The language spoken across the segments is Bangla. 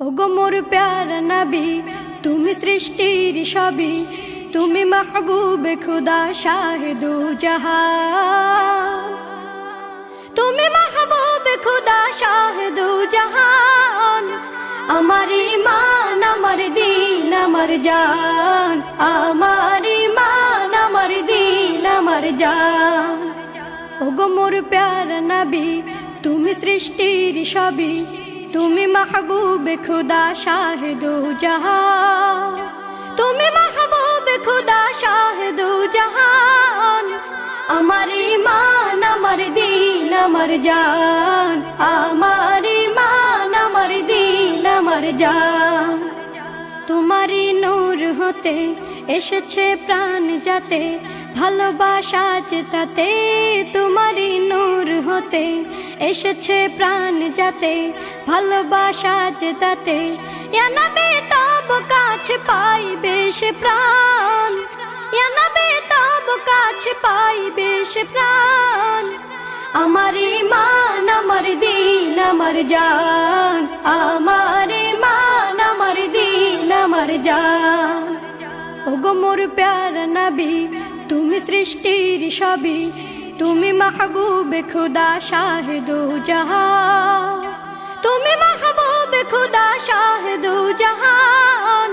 ওগো মোর প্যারা নবী, তুমি সৃষ্টির সবই, তুমি মাহবুবে খুদা শাহে দু জাহান, তুমি মাহবুবে খুদা শাহে দু জাহান। আমার ঈমান, আমার দিন, আমার জান, আমার ঈমান, আমার দিন, আমার জান। ওগো মোর প্যারা নবী, তুমি সৃষ্টির সবই, তুমি মাহবুবে খুদা শাহে দু জাহান, তুমি মাহবুবে খুদা শাহে দু জাহান। আমার ঈমান, আমার দিন, আমার জান, আমার ঈমান, আমার দিন, আমার জান। তোমারই নূর হতে এসেছে প্রাণ যাতে, ভালোবাসা চেতাতে। তোমারই নূর হতে এসেছে প্রাণ যাতে, ভালোবাসা চেতাতে। ইয়া নবী তব কাছে পাইবে সে প্রাণ, ইয়া নবী তব কাছে পাইবে সে প্রাণ। আমার ঈমান, আমার দিন, আমার জান, আমার ঈমান, আমার দিন, আমার জান। ওগো মোর প্যারা নবী, তুমি সৃষ্টির সবই, তুমি মাহবুবে খুদা শাহে দু জাহান, তুমি মাহবুবে খুদা শাহে দু জাহান।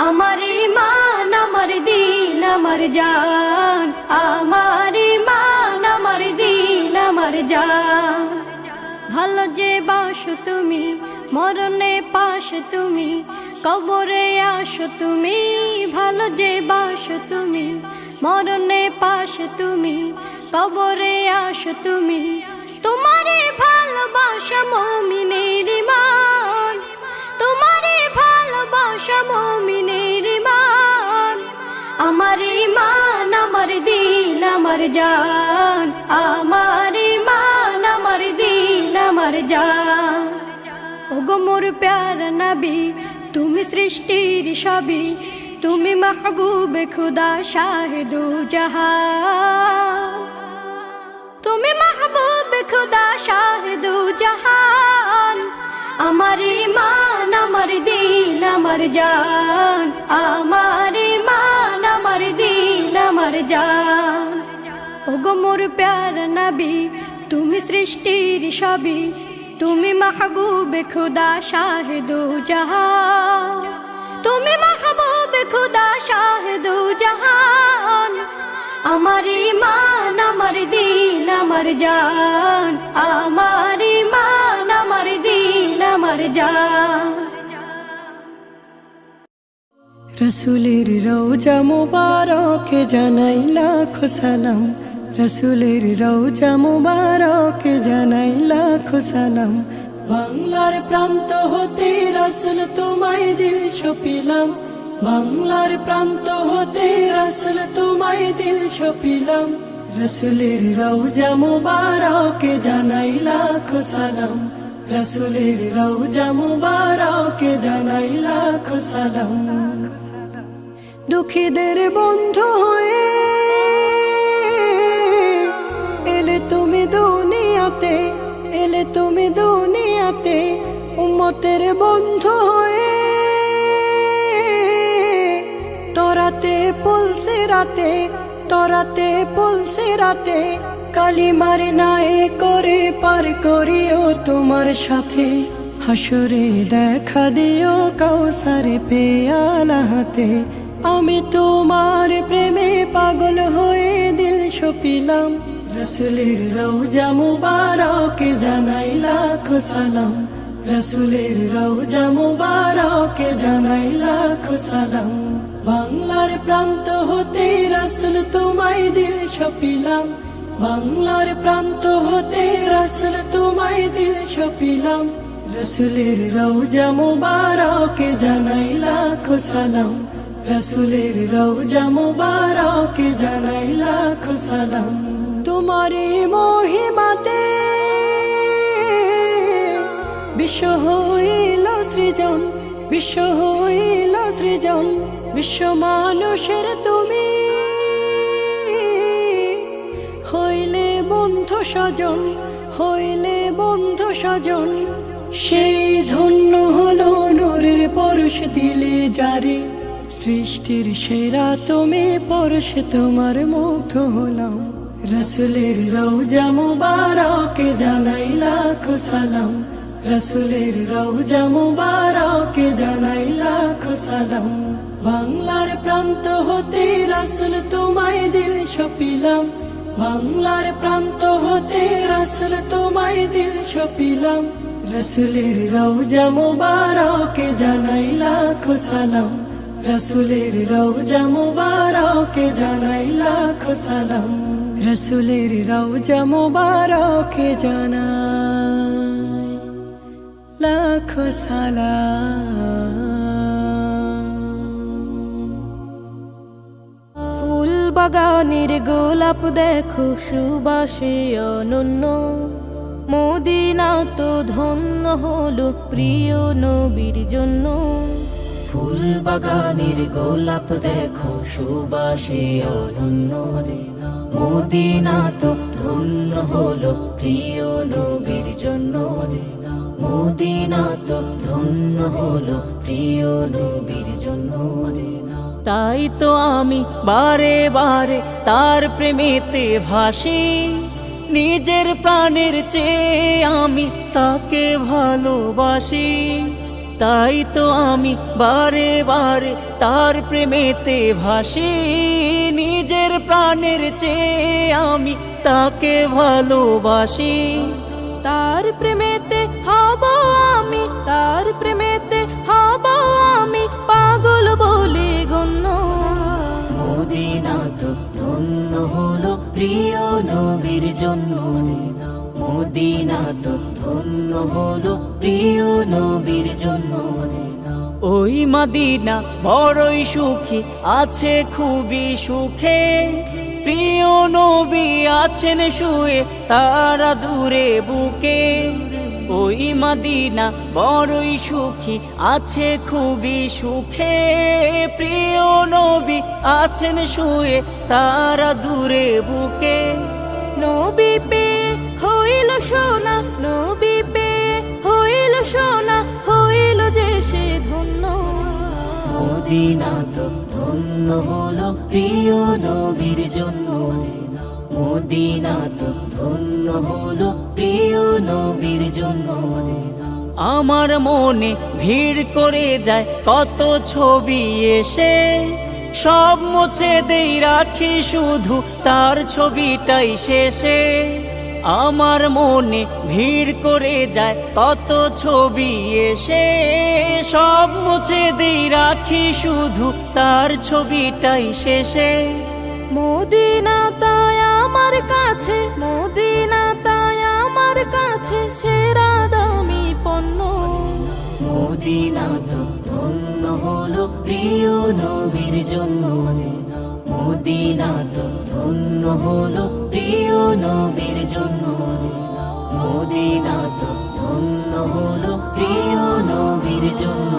আমার ঈমান, আমার দিন, আমার জান, আমার ঈমান, আমার দিন, আমার জান। ভালো যে বাসো তুমি, মরণে পাশে তুমি, কবরে আসো তুমি। ভালো যে বাসো তুমি, মরণে পাশে তুমি, কবরে আসো তুমি। তোমারে ভালোবাসা মুমিনের ঈমান, তোমারে ভালোবাসা মুমিনের ঈমান। আমার ঈমান, আমার দিন, আমার জান, আমার ঈমান, আমার দিন, আমার জান। ওগো মোর প্যারা নবী, তুমি সৃষ্টির সবই, তুমি মাহবুবে খুদা শাহে দু জাহান, তুমি মাহবুবে খুদা শাহে দু জাহান। আমার ঈমান, আমার দিন, আমার জান, আমার ঈমান, আমার দিন, আমার জান। ওগো মোর প্যারা নবী, তুমি সৃষ্টির সবই, তুমি মাহবুবে খুদা শাহে দু জাহান, তুমি মাহবুবে খুদা শাহে দু জাহান। আমার ঈমান, আমার দিন, আমার জান, আমার ঈমান, আমার দিন, আমার জান। রসুলের রওজা মুবারকে জানাই লাখো সালাম, রসুলের রওজা মুবারকে জানাই লাখো সালাম। বাংলার প্রান্ত হতে রসুল তোমায় দিল সপিলাম, বাংলার প্রান্ত হতে রসুল তোমায় দিল সপিলাম। রসুলের রওজা মুবারকে জানাই লাখো সালাম, রসুলের রওজা মুবারকে জানাই লাখো সালাম। দুঃখীদের বন্ধু হয়ে এলে তুমি দুনিয়াতে, এলে তুমি দুনিয়াতে। উম্মতের বন্ধু হয়ে তরাতে পলসে রাতে, তরাতে পলসে রাতে। কালিমার নায়ে করে পার করিও তোমার সাথে, হাসরে দেখা দিও কাউসারে পেয়ালা হাতে। আমি তোমার প্রেমে পাগল হয়ে দিল সপিলাম, রসুলের রওজা মুবারকে জানাই লাখো সালাম, রসুলের রওজা মুবারকে জানাই লাখো সালাম। বাংলার প্রান্ত হতে রসুল তোমায় দিল সপিলাম, বাংলার প্রান্ত হতে রসুল তোমায় দিল সপিলাম। রসুলের রওজা মুবারকে জানাই লাখো সালাম, রসুলের রওজা মুবারকে জানাই লাখো সালাম। তোমারি মহিমাতে বিশ্ব হইল সৃজন, বিশ্ব হইল সৃজন। বিশ্ব মানুষের তুমি হইলে বন্ধু স্বজন, হইলে বন্ধু স্বজন। সেই ধন্য হলো পরশ দিলে যারে, সৃষ্টির সেরা তুমি পরশ তোমার মুগ্ধ হলাম। রসুলের রওজা মুবারকে জানাই লাখো সালাম, রসুলের রওজা মুবারকে জানাই লাখো সালাম। বাংলার প্রান্ত হতে রসুল তোমায় দিল সপিলাম, বাংলার প্রান্ত হতে রসুল তোমায় দিল সপিলাম। রসুলের রওজা মুবারকে জানাই লাখো সালাম, রসুলের রওজা মুবারকে জানাই লাখো সালাম, রসুলের রওজা মুবারকে জানাই লাখো সালাম। ফুল বাগানের গোলাপ দেখো সুবাসে অনন্য, মদিনা তো ধন্য হলো প্রিয় নবীর জন্য। ফুল বাগানের গোলাপ দেখো সুবাসে অনন্য, মদিনা তো ধন্য হলো প্রিয় নবীর জন্য। মদিনা তো ধন্য হলো প্রিয় নবীর জন্য। তাই তো আমি বারে বারে তার প্রেমেতে ভাসি, নিজের প্রাণের চেয়ে আমি তাকে ভালোবাসি। তাই তো আমি বারে বারে তার প্রেমেতে ভাসি, নিজের প্রাণের চেয়ে আমি তাকে ভালোবাসি। তার প্রেমেতে হব আমি, তার প্রেমেতে হব আমি পাগল বলে গণ্য। মদিনা তো ধন্য হলো প্রিয় নবীর জন্য, মদিনা তো ধন্য হলো প্রিয় নবীর জন্য। ওই মদিনা বড়ই সুখী আছে খুবই সুখে, প্রিয় নবী আছেন শুয়ে তারা দূরে বুকে। ওই মদিনা বড়ই সুখী আছে খুবই সুখে, প্রিয় নবী আছেন শুয়ে তারা দূরে বুকে। নবী পেয়ে হইল সোনা, নবী পেয়ে হইল সোনা, হইল যে সে ধন্য। মদিনা তো ধন্য হলো প্রিয় নবীর জন্য, মদিনা তো ধন্য হলো প্রিয় নবীর জন্য। আমার মনে ভিড় করে যায় কত ছবি এসে, সব মুছে দেই রাখি শুধু তার ছবিটাই শেষে। আমার মনে ভিড় করে যায় কত ছবি এসে, সব মুছে দেই রাখি শুধু তার ছবিটাই শেষে। মদিনা তাই আমার কাছে, মদিনা তাই আমার কাছে সেরা দামি পণ্য। মদিনা তো ধন্য হলো প্রিয় নবীর জন্য, মদিনা তো ধন্য হলো প্রিয় নবীর জন্য। মদিনা তো ধন্য হলো প্রিয় নবীর জন্য,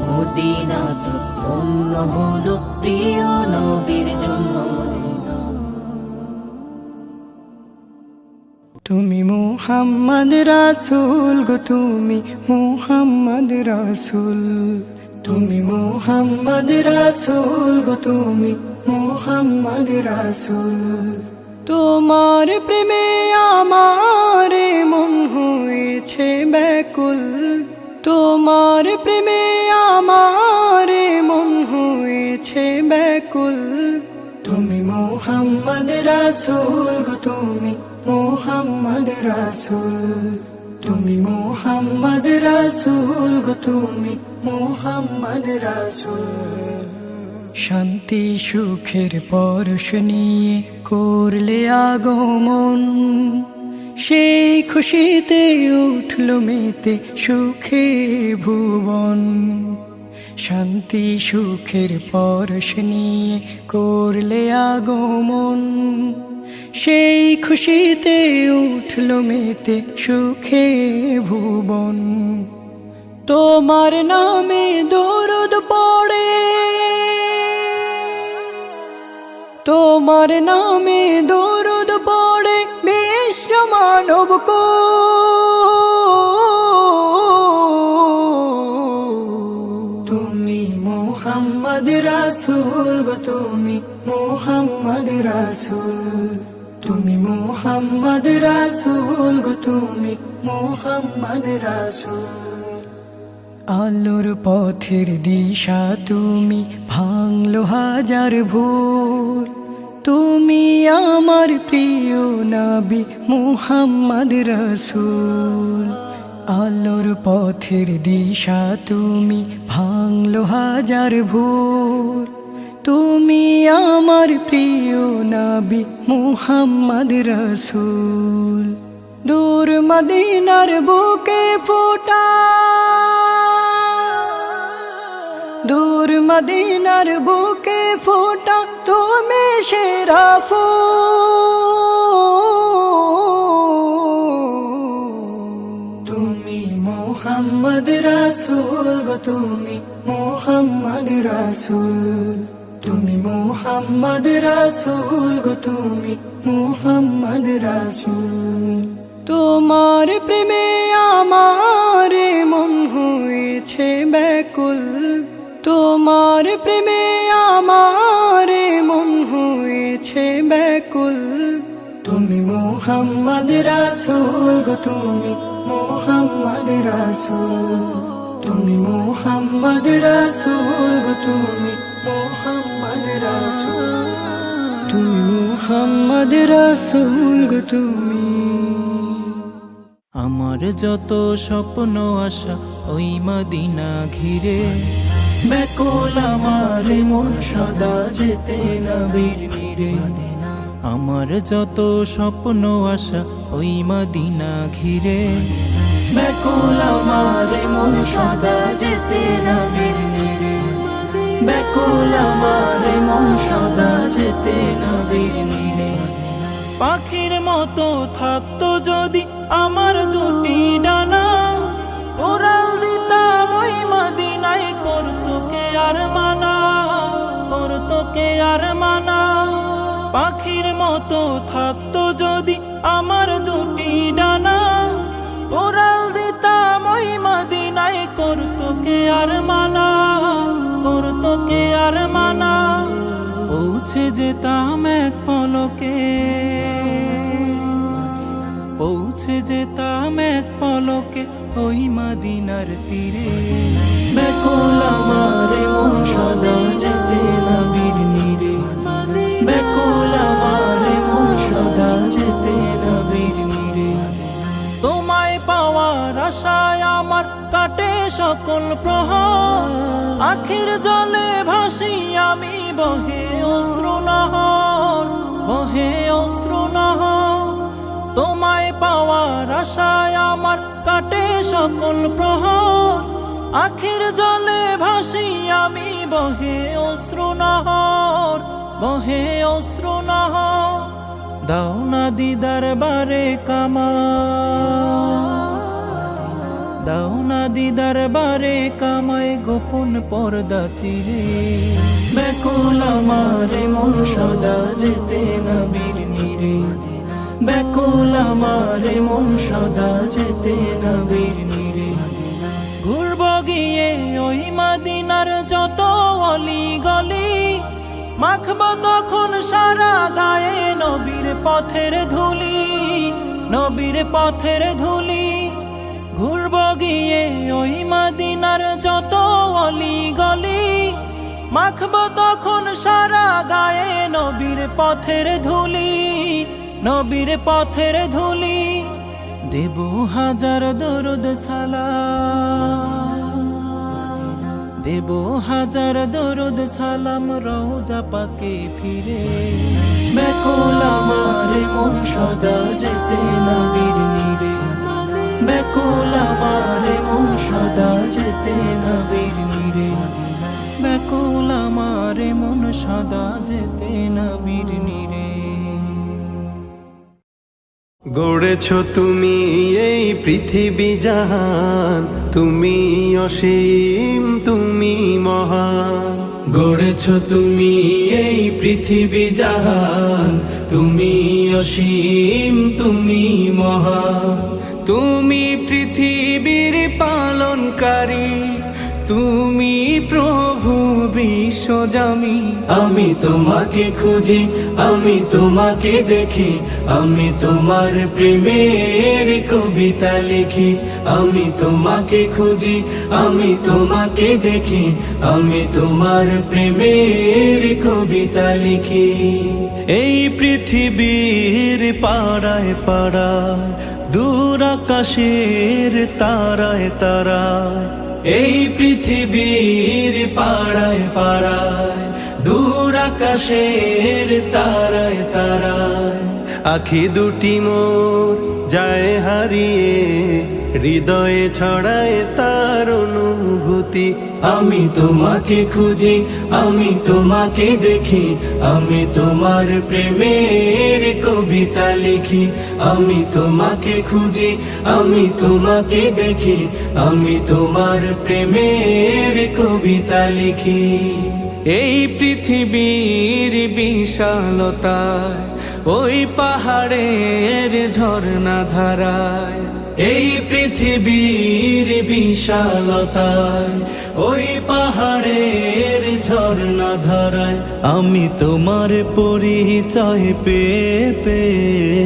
মদিনা তো ধন্য হলো প্রিয় নবীর জন্য। তুমি মুহাম্মদ রাসূল গো, তুমি মুহাম্মদ রাসূল, তুমি মুহাম্মদ রাসূল গো, তুমি মুহাম্মদ রাসূল। তোমার প্রেমে আমার মন হয়েছে ব্যাকুল, তোমার প্রেমে আমার মন হয়েছে ব্যাকুল। তুমি মুহাম্মদ রাসূল গো, তুমি মুহাম্মদ রাসূল, তুমি মুহাম্মদ রাসূল গো, তুমি মুহাম্মদ রাসূল। শান্তি সুখের পরশ নিয়ে করলে আগমন, সেই খুশিতে উঠল মেতে সুখে ভুবন। শান্তি সুখের পরশ নিয়ে করলে আগমন, সেই খুশিতে উঠল মেতে সুখে ভুবন। তোমার নামে দরুদ পড়ে, তোমার নামে দরুদ পড়ে বিশ্ব মানব কুল। মুহাম্মদ রাসূল গো তুমি মুহাম্মদ রাসূল তুমি মুহাম্মদ রাসূল গো তুমি মুহাম্মদ রাসূল আলোর পথের দিশা তুমি ভাঙলো হাজার ভুল তুমি আমার প্রিয় নবী মুহাম্মদ রাসূল আলোর পথের দিশা তুমি ভাঙলো হাজার ভুল তুমি আমার প্রিয় নবী মুহাম্মদ রাসূল দূর মদিনার বুকে ফোটা দূর মদিনার বুকে ফোটা তুমি সেরা ফুল তুমি মুহাম্মদ রাসূল গো তুমি মুহাম্মদ রাসূল তুমি মুহাম্মদ রাসূল গো তুমি মুহাম্মদ রাসূল তোমার প্রেমে আমার মন হয়েছে ব্যাকুল তোমার প্রেমে আমার মন হয়েছে ব্যাকুল তুমি মুহাম্মদ রাসূল গো তুমি মুহাম্মদ রাসূল তুমি মুহাম্মদ রাসূল গো তুমি মুহাম্মদ রাসূল তুমি মুহাম্মদ রাসূল গো তুমি আমার যত স্বপ্ন আশা ওই মদিনা ঘিরে ব্যাকুল আমার মন সদা যেতে নবীর নীরে আমার যত স্বপ্ন আশা ওই মদিনা ঘিরে ব্যাকুল আমার মন সদা যেতে নবীর নীরে ব্যাকুল আমার মন সদা যেতে নবীর নীরে পাখির মতো থাকতো যদি আমার দুটি ডানা উড়াল দিতাম ওই মদিনায় করতো কে আর মানা করতো কে আর মানা পাখির মতো থাকতো যদি আমার দুটি ডানা উড়াল দিতাম ওই মদিনায় করতো কে আর মানা করতো কে আর মানা পৌঁছে যেতাম এক পলকে পৌঁছে যেতাম এক পলকে ওই মদিনার তীরে ব্যাকুল আমার মন সদা যেতে নবীর নীরে ব্যাকুল আমার মন সদা যেতে নবীর নীরে তোমায় পাওয়ার আশায় আমার কাটে সকল প্রহর আখির জলে ভাসি আমি বহে অশ্রু নহর বহে অশ্রু নহর তোমায় পাওয়ার আশায় আমার কাটে সকল প্রহর আখির জলে ভাসি আমি বহে অশ্রু নহর বহে অশ্রু নহর দাও না দিদার বারে কামা দাও না দিদার বারে কামায় গোপন পর্দা চিরে ব্যাকুল আমার মন সদা যেতে নবীর নীরে ব্যাকুল আমার মন সদা যেতে নবীর নীরে ঘুরব গিয়ে ওই মদিনার যত অলি গলি মাখব তখন সারা গায়ে নবীর পথের ধুলি নবীর পথের ধুলি ঘুরব গিয়ে ওই মদিনার যত অলি গলি মাখব তখন সারা গায়ে নবীর পথের ধুলি নবীর পথের ধুলি দেব হাজার দরুদ সালাম দেব হাজার দরুদ সালাম রওজা পাকে ফিরে ব্যাকুল আমার মন সদা যেতে নবীর নীরে ব্যাকুল আমার মন সদা যেতে নবীর নীরে ব্যাকুল আমার মন সদা যেতে নবীর নীরে গড়েছ তুমি এই পৃথিবী জাহান তুমি অসীম তুমি মহান গড়েছ তুমি এই পৃথিবী জাহান তুমি অসীম তুমি মহান তুমি পৃথিবীর পালনকারী তুমি প্রভু বিশ্বজামি। আমি তোমাকে খুঁজি, আমি তোমাকে দেখি, আমি তোমার প্রেমের কবিতা লিখি। আমি তোমাকে খুঁজি, আমি তোমাকে দেখি, আমি তোমার প্রেমের কবিতা লিখি। এই পৃথিবীর পাড়ায় পাড়ায়, দূর আকাশের তারায় তারায়, এই পৃথিবীর পাড়ায় পাড়ায়, দূর আকাশের তারায় তারায়, আখি দুটি মোর যায় হারিয়ে, হৃদয়ে ছড়ায় তার অনুভূতি। আমি তোমাকে খুঁজি, আমি তোমাকে দেখি, আমি তোমার প্রেমের কবিতা লিখি। আমি তোমাকে খুঁজি, আমি তোমাকে দেখি, আমি তোমার প্রেমের কবিতা লিখি। এই পৃথিবীর বিশালতায়, ওই পাহাড়ের ঝর্ণা ধারায়, এই পৃথিবীর বিশালতায়, ওই পাহাড়ের ঝর্ণা ধারায়, আমি তোমার পরিচয় পেয়ে পেয়ে,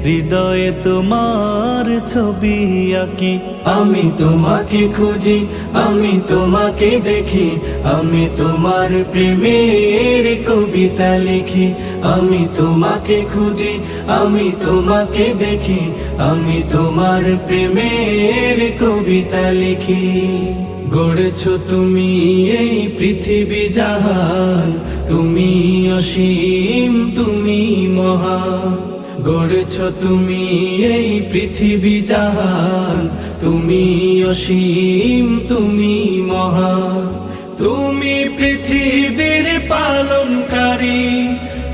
হৃদয়ে তোমার ছবি আঁকি। আমি তোমাকে খুঁজি, আমি তোমাকে দেখি, আমি তোমার প্রেমের কবিতা লিখি। আমি তোমাকে খুঁজি, আমি তোমাকে দেখি, আমি তোমার প্রেমের কবিতা লিখি। গড়েছো তুমি এই পৃথিবী জাহান, তুমি অসীম, তুমি মহান। গড়েছো তুমি এই পৃথিবী জাহান, তুমি অসীম, তুমি মহান। তুমি পৃথিবীর পালনকারী,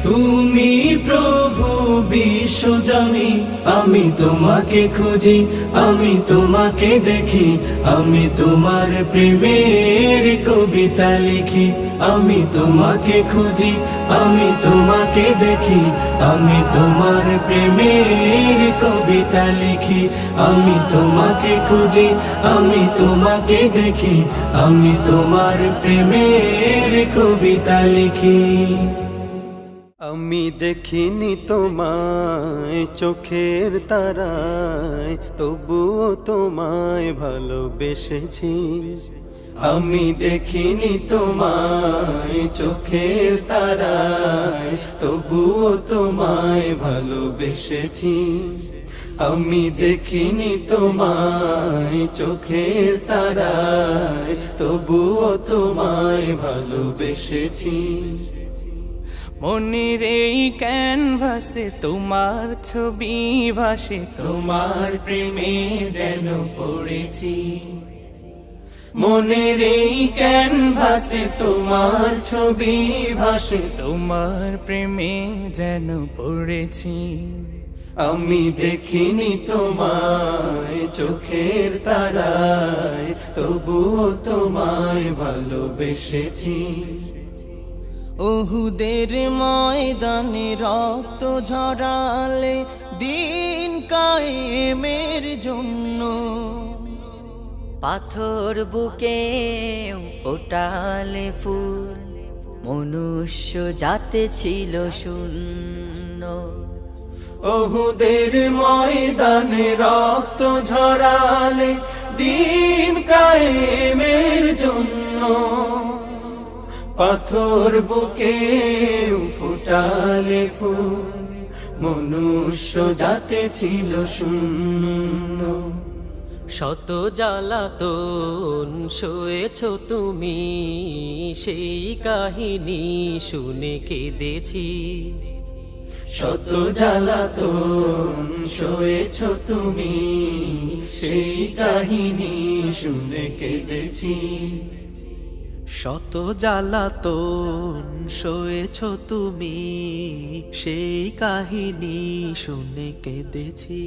তুমি প্রভু বিশ্বজামি। আমি তোমাকে খুঁজি, আমি তোমাকে দেখি, আমি তোমার প্রেমের কবিতা লিখি। আমি তোমাকে খুঁজি, আমি তোমাকে দেখি, আমি তোমার প্রেমের কবিতা লিখি। আমি তোমাকে খুঁজি, আমি তোমাকে দেখি, আমি তোমার প্রেমের কবিতা লিখি। আমি দেখিনি তোমায় চোখের তারায়, তবুও তোমায় ভালোবেসেছি। আমি দেখিনি তোমায় চোখের তারায়, তবুও তোমায় ভালোবেসেছি। আমি দেখিনি তোমায় চোখের তারায়, তবুও তোমায় ভালোবেসেছি। মনের এই ক্যানভাসে তোমার ছবি ভাসে, তোমার প্রেমে যেন পড়েছি। মনের এই ক্যানভাসে তোমার ছবি ভাসে, তোমার প্রেমে যেন পড়েছি। আমি দেখিনি তোমায় চোখের তারায়, তবুও তোমায় ভালোবেসেছি। ওহুদের ময়দানে রক্ত ঝরালে দিন কায়েমের জন্য, পাথর বুকে ওটালে ফুল, মনুষ্য জাতে ছিল শূন্য। ওহুদের ময়দানে রক্ত ঝরালে দিন কায়েমের জন্য, পাথর বুকে ফুটালে ফুল, মনুষ্য জাতে ছিল শূন্য। শত জ্বালাতন সয়েছ তুমি, সেই কাহিনী শুনে কেঁদেছি। শত জ্বালাতন সয়েছ তুমি, সেই কাহিনী শুনে কেঁদেছি। শত জ্বালাতন সয়েছ তুমি, সেই কাহিনী শুনে কেঁদেছি।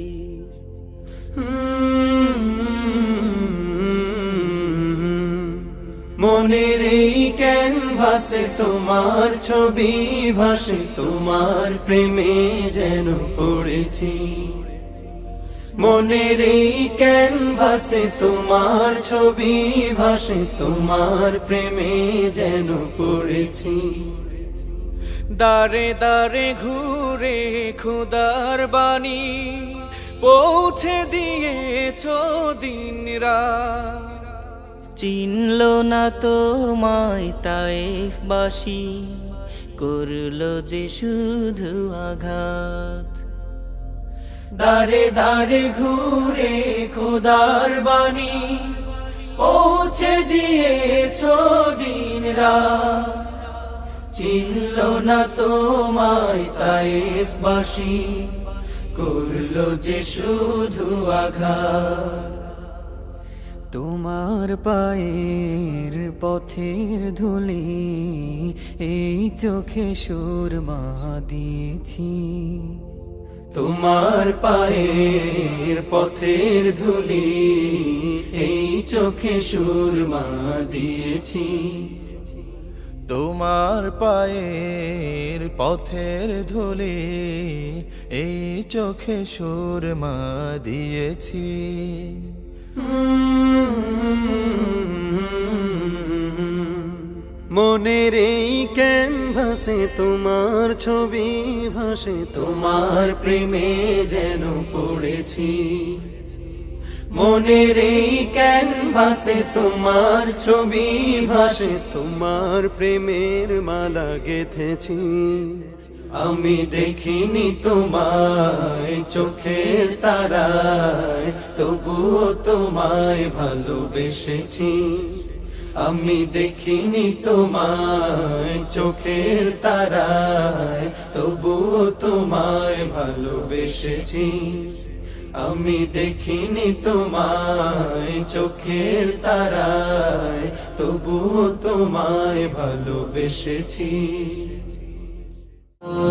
মনের এই ক্যানভাসে তোমার ছবি ভাসে, তোমার প্রেমে যেন পড়েছি। মনের এই ক্যানভাসে তোমার ছবি ভাসে, তোমার প্রেমে যেন পড়েছি। দারে দারে ঘুরে খুদার বাণী পৌঁছে দিয়েছ দিন রাত। চিনল না তোমায় তায়েফবাসী, করলো যে শুধু আঘাত। দারে দারে ঘুরে খোদার বাণী পৌঁছে দিয়েছ দিন রাত। চিনল না তোমায় তায়েফবাসী, করলো যে শুধু আঘাত। তোমার পায়ের পথের ধুলি এই চোখে সুরমা দিয়েছি। তোমার পায়ের পথের ধুলি এই চোখে সুরমা দিয়েছি। তোমার পায়ের পথের ধুলি এই চোখে সুরমা দিয়েছি। মনের এই ক্যানভাসে তোমার ছবি ভাসে, তোমার প্রেমে যেন পড়েছি। মনের এই ক্যানভাসে তোমার ছবি ভাসে, তোমার প্রেমের মালা গেথেছি। আমি দেখিনি তোমায় চোখের তারায়, তবুও তোমায় ভালোবেসেছি। আমি দেখিনি তোমায় চোখের তারায়, তবুও তোমায় ভালোবেসেছি। আমি দেখিনি তোমায় চোখের তারায়, তবুও তোমায় ভালোবেসেছি।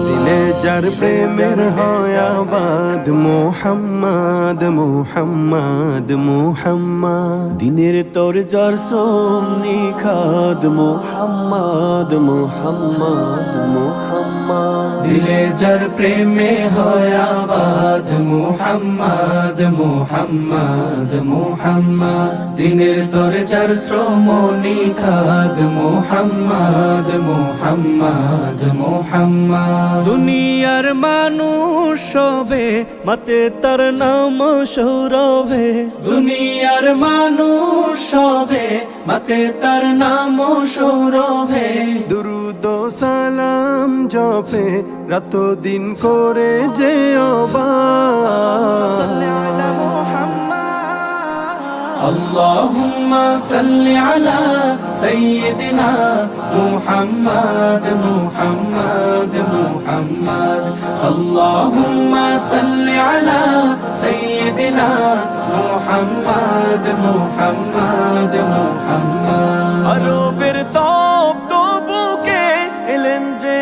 দিলে যার প্রেমের হয় আবাদ, মোহাম্মদ মোহাম্মদ মোহাম্মদ। দিনের তোর যার শ্রম নিখাদ, মোহাম্মদ মোহাম্মদ মোহাম্মদ। দিলে যার প্রেমে হয় আবাদ, মুহাম্মদ মুহাম্মদ মুহাম্মদ। দিনের তোর যার শ্রম নিখাদ, মুহাম্মদ মুহাম্মদ মুহাম্মদ। দুনিয়ার মানুষ সবে মতে তার নাম সৌরভে। দুনিয়ার মানুষ সবে মাতে তার নাম সৌরভে। দুরুদ ও সালাম জপে রাত দিন করে যে আল্লাহুম্মা সাল্লি আলা সাইয়্যিদিনা মুহাম্মদ মুহাম্মদ মুহাম্মদ। আল্লাহুম্মা সাল্লি আলা সাইয়্যিদিনা মুহাম্মদ মুহাম্মদ মুহাম্মদ। আরবের তপ্ত বুকে এলেন যে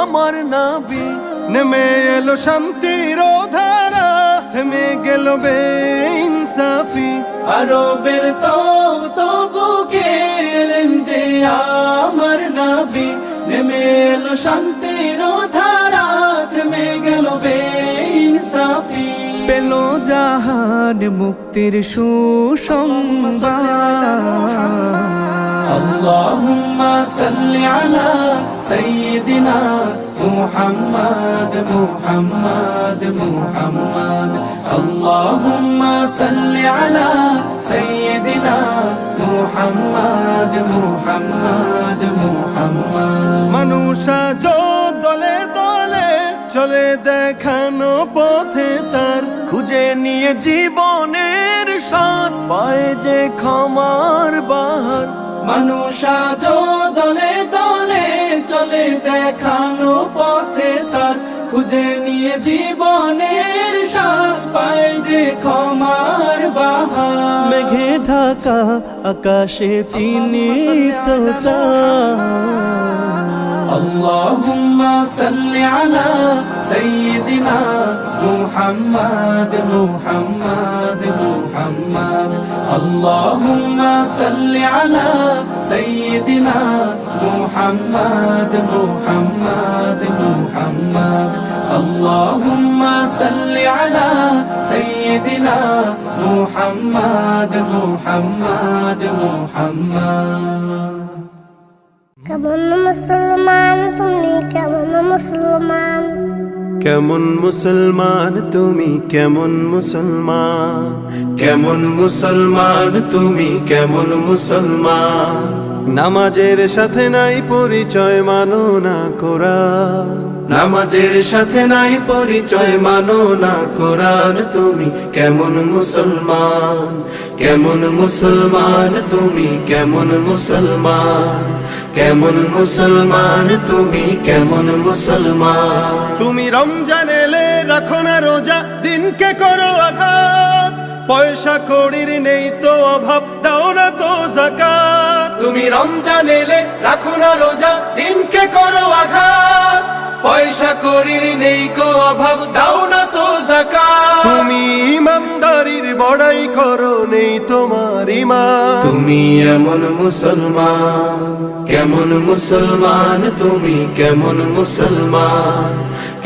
আমার নবী, নেমে এলো শান্তির ধারা, থেমে গেল বেইনসাফি। আরবের বুকে এলেন যে আমার নবী, নেমে এলো শান্তির ধারা, থেমে গেল বেইনসাফি। পেল জাহান মুক্তির সুসংবাদ। আল্লাহুম্মা সাল্লি আলা সাইয়্যিদিনা মুহাম্মদ মুহাম্মদ মুহাম্মদ। আল্লাহুম্মা সাল্লি আলা সাইয়্যিদিনা মুহাম্মদ মুহাম্মদ মুহাম্মদ। মানুষ আজ দলে দলে চলে দেখানো পথে তার, খুঁজে নিয়ে জীবনের স্বাদ, পায় যে ক্ষমার বাহার। মানুষ আজ দলে দলে চলে দেখানো পথে তার, খুঁজে নিয়ে জীবনের স্বাদ, পায় যে ক্ষমার বাহার। মেঘে ঢাকা আকাশে তিনি তো চাঁদ। আল্লাহুম্মা সাল্লি আলা সাইয়্যিদিনা মুহাম্মদ মুহাম্মদ মুহাম্মদ। আল্লাহুম্মা সাল্লি আলা সাইয়্যিদিনা মুহাম্মদ মুহাম্মদ মুহাম্মদ। আল্লাহুম্মা সাল্লি আলা সাইয়্যিদিনা মুহাম্মাদ মুহাম্মাদ মুহাম্মাদ। কেমন মুসলমান তুমি, কেমন মুসলমান? কেমন মুসলমান তুমি, কেমন মুসলমান? কেমন মুসলমান তুমি, কেমন মুসলমান? নামাজের সাথে নাই পরিচয়, মানো না কোরআন। নামাজের সাথে নাই পরিচয়, মানো না কোরআন। তুমি কেমন মুসলমান, কেমন মুসলমান তুমি, কেমন মুসলমান? কেমন মুসলমান তুমি, কেমন মুসলমান? তুমি রমজান এলে রাখো না রোজা, দিনকে করো আঘাত। পয়সা কড়ির নেই তো অভাব, দাও না তো যাকাত। তুমি রমজান এলে রাখো না রোজা, দিনকে করো আঘাত। পয়সা কড়ির নেই কো অভাব, দাও না তো যাকাত। তুমি ইমানদারির বড়াই করো, নেই তোমার ঈমান। তুমি এমন মুসলমান, কেমন মুসলমান তুমি, কেমন মুসলমান?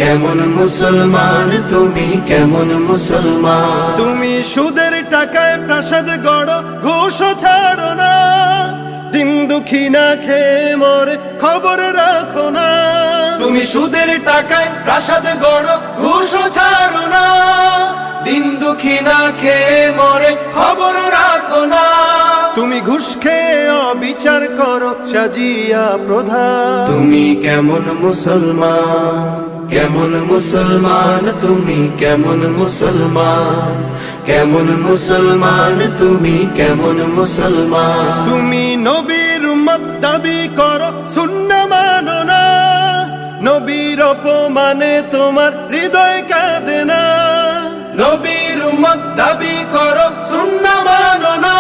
কেমন মুসলমান তুমি, কেমন মুসলমান? তুমি সুদের টাকায় প্রাসাদ গড়ো, ঘুষও ছাড়ো না। দিন দুঃখী না খেয়ে মরে, খবর রাখো না। তুমি সুদের টাকায় প্রাসাদ গড়ো, ঘুষও ছাড়ো না। দিন দুঃখী না খেয়ে মরে, খবর রাখো না। তুমি ঘুষ খেয়ে অবিচার করো, সাজিয়া প্রধান। তুমি কেমন মুসলমান, কেমন মুসলমান তুমি, কেমন মুসলমান? কেমন মুসলমান তুমি, কেমন মুসলমান? তুমি নবীর উম্মত দাবি করো, সুন্নাহ মানো না। নবীর অপমানে তোমার হৃদয় কাঁদে না। নবীর উম্মত দাবি করো, সুন্নাহ মানো না।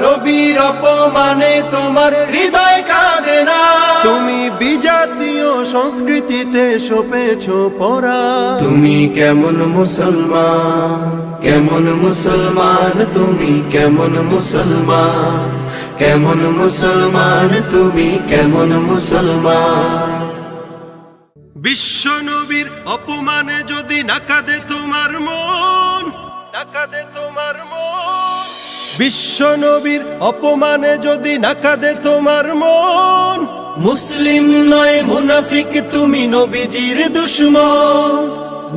নবীর অপমানে তোমার হৃদয় কাঁদে না। তুমি বিজাতীয় সংস্কৃতিতে সপেছো পরা। তুমি কেমন মুসলমান, কেমন মুসলমান তুমি, কেমন মুসলমান? কেমন মুসলমান তুমি, কেমন মুসলমান? বিশ্ব নবীর অপমানে যদি না কাঁদে তোমার মন, না কাঁদে তোমার মন। বিশ্ব নবীর অপমানে যদি না কাঁদে তোমার মন, মুসলিম নয় মুনাফিক তুমি, নবীজির দুশমন।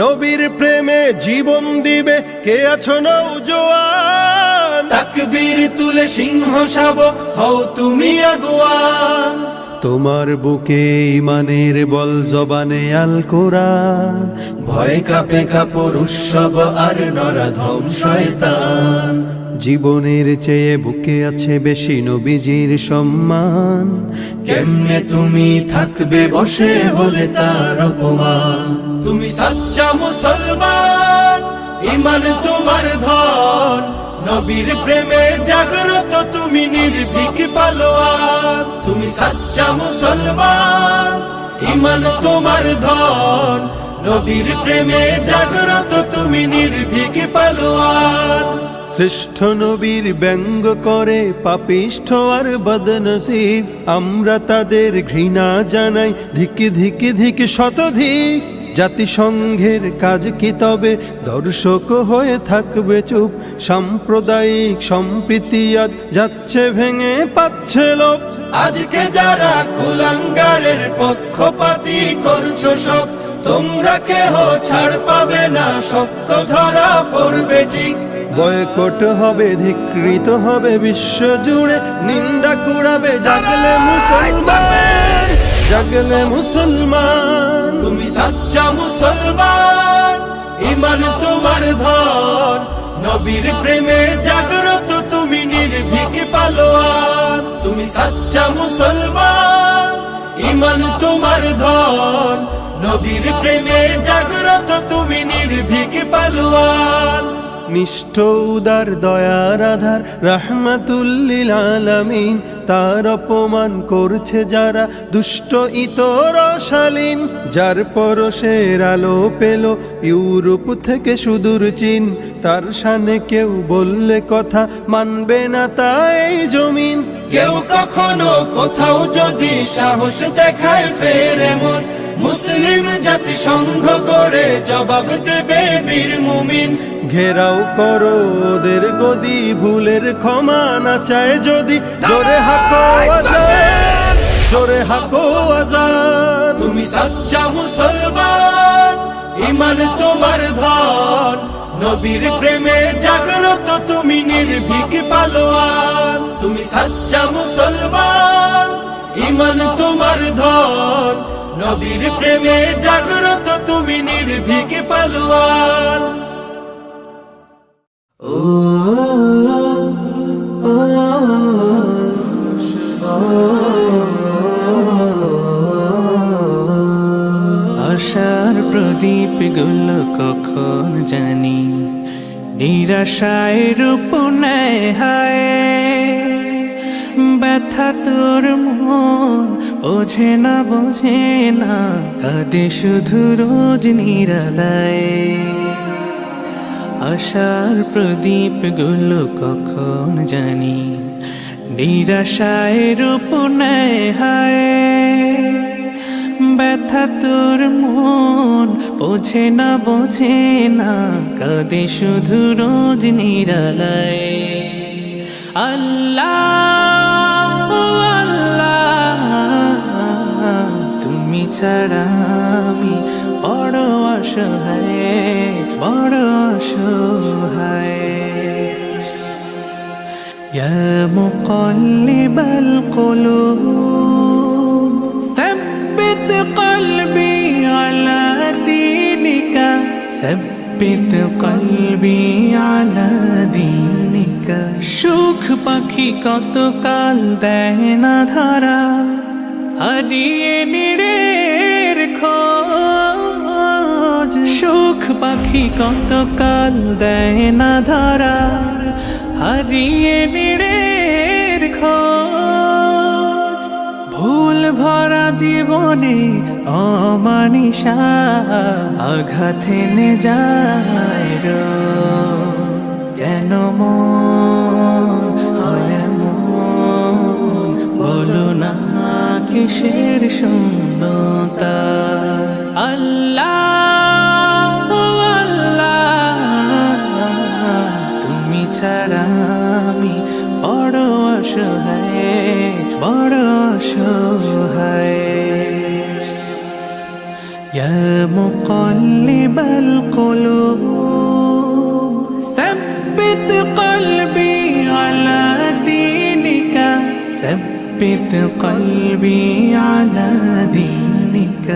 নবীর প্রেমে জীবন দিবে কে আছো নওজোয়ান? তাকবীর তুলে সিংহ শাবক হও তুমি আগুয়ান। তোমার বুকে ইমানের বল, জবানে আল কোরআন। ভয় কাঁপে কাপড় উৎসব আর নরাধম শয়তান। জীবনের চেয়ে বুকে আছে বেশি নবীজির সম্মান। কেমনে তুমি থাকবে বসে হলে তার অপমান? তুমি সাচ্চা মুসলমান, ইমান তোমার ধন। নবীর প্রেমে জাগ্রত তুমি, নির্ভীক পালোয়ান। তুমি সাচ্চা মুসলমান, ইমান তোমার ধন। নবীর প্রেমে জাগ্রত তুমি, নির্ভীক পালোয়ান। শ্রেষ্ঠ নবীর ব্যঙ্গ করে পাপিষ্ঠ আর বদনসিব। আমরা তাদের ঘৃণা জানাই, ধিকি ধিকি ধিকি শতধিক। জাতিসংঘের কাজ কি তবে দর্শক হয়ে থাকবে চুপ? সাম্প্রদায়িক সম্প্রীতি আজ যাচ্ছে ভেঙে, পাচ্ছে লোপ। আজকে যারা কুলাঙ্গারের পক্ষপাতী করছো সব, তোমরা কেহ ছাড় পাবে না, সত্য ধরা পড়বে ঠিক। বয়কট হবে, ধিকৃত হবে বিশ্ব জুড়ে, নিন্দা কুড়াবে জাগলে মুসলমান, জাগলে মুসলমান। তুমি সাচ্চা মুসলমান, ইমান তোমার ধন। নবীর প্রেমে জাগ্রত তুমি, নির্ভীক পালোয়ান। তুমি সাচ্চা মুসলমান, ইমান তোমার ধন। নবীর প্রেমে জাগ্রত তুমি, নির্ভীক পালোয়ান। নিষ্ঠ উদার দয়ার আধার, রাহমাতুল লিল আলামিন। তার অপমান করছে যারা দুষ্ট ইতর শালীন, যার পরশের আলো পেল ইউরোপ থেকে সুদূর চীন, তার শানে কেউ বললে কথা মানবে না তাই জমিন। কেউ কখনো কোথাও যদি সাহস দেখায় ফের এমন, মুসলিম জাতিসংঘ গড়ে জবাব দেবে বীর মুমিন। ঘেরাও করো ওদের গদি, ভুলের ক্ষমা না চায় যদি, জোরে হাকো আজান, জোরে হাকো আজান। তুমি সাচ্চা মুসলমান, ইমান তোমার ধন, নবীর প্রেমে জাগ্রত তুমি নির্ভীক পালোয়ান। তুমি সাচ্চা মুসলমান, ইমান তোমার ধন, নবীর প্রেমে জাগ্রত তুমি নির্ভীক পালোয়ান। আশার প্রদীপ গুলো কখন জানি নিরাশায় রূপ নেয় হায়, ব্যথা তোর মন বোঝে না, কাঁদে শুধু রোজ নিরালায়। আশার প্রদীপ গুলো কখন জানি নিরাশায় রূপ নেয় হায়, ব্যথা তোর মন বোঝে না, কাঁদে শুধু রোজ নিরালায়। আল্লাহ আল্লাহ, তুমি ছাড়া আমি বড় অসহায়, বড় অসহায়। ইয়া মুকাল্লিবাল কুলুব ثبت قلبي على دينك، ثبت قلبي على دينك। সুখ পাখি কত কাল দেয় না ধরা, হারিয়ে নিরের খোঁজ। সুখ পাখি কত কাল দেয় না ধরা, হারিয়ে নিরের খোঁজ। ভুল ভরা জীবনে অমানিসা আঘাত এনে যায় রোজ। কেন মন হয় এমন, বলো না কিসের শূন্যতা। আল্লাহ আল্লাহ, তুমি ছাড়া আমি বড় অসহায়, বড় অসহায়। ইয়া মুকাল্লিবাল কুলুব ثبت قلبي على دينك، ثبت قلبي على دينك।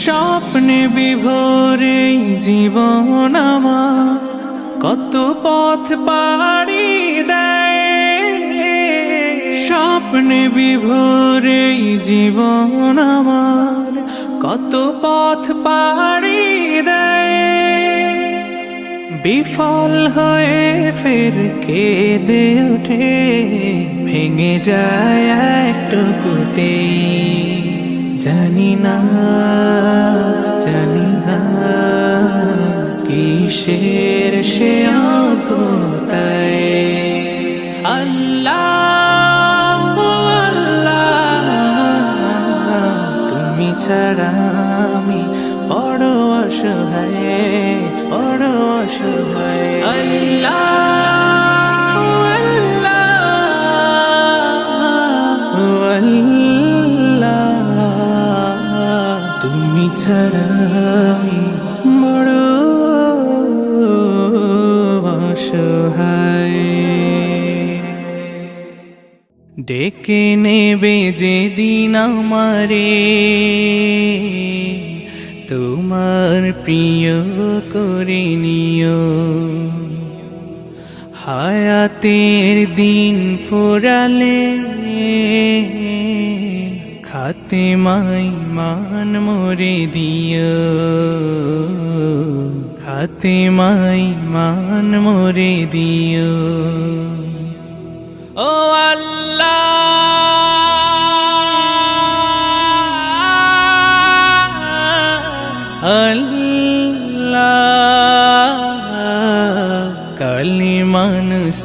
স্বপ্নে বিভোরে জীবন আমার কত পথ পাড়ি দেয়, স্বপ্নে বিভোরে জীবন আমার কত পথ পাড়ি দেয়। বিফল হয়ে ফের কেঁদে ওঠে, ভেঙে যায় একটুকুতেই। জানি না কিসের সে আকুতায়। আল্লাহ আল্লাহ, তুমি ছাড়া আমি বড় অসহায়, বড় অসহায়। আল্লাহ আল্লাহ, তুমি ছাড়া আমি বড় অসহায়। ডেকে নেবে যেদিন আমারে তোমার প্রিয় করে নিও, হায়াতের দিন ফুরালে খাতেমাই মান মোরে দিও, খাতেমাই মান মোরে দিও। ও আল্লাহ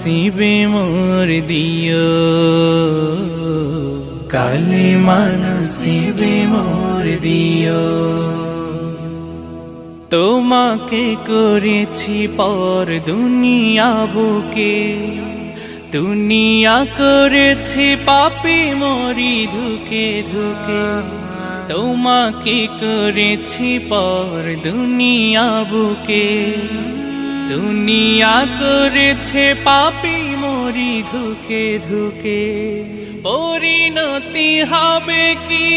নসিবে মোর দিও, কালিমা নসিবে মোর দিও। তোমাকে করেছি পর দুনিয়া বুকে, দুনিয়া করেছি পাপী মরি ধুকে ধুকে। তোমাকে করেছি পর দুনিয়া বুকে, দুনিয়া করেছে পাপী মরি ধুকে ধুকে। পরিণতি হবে কি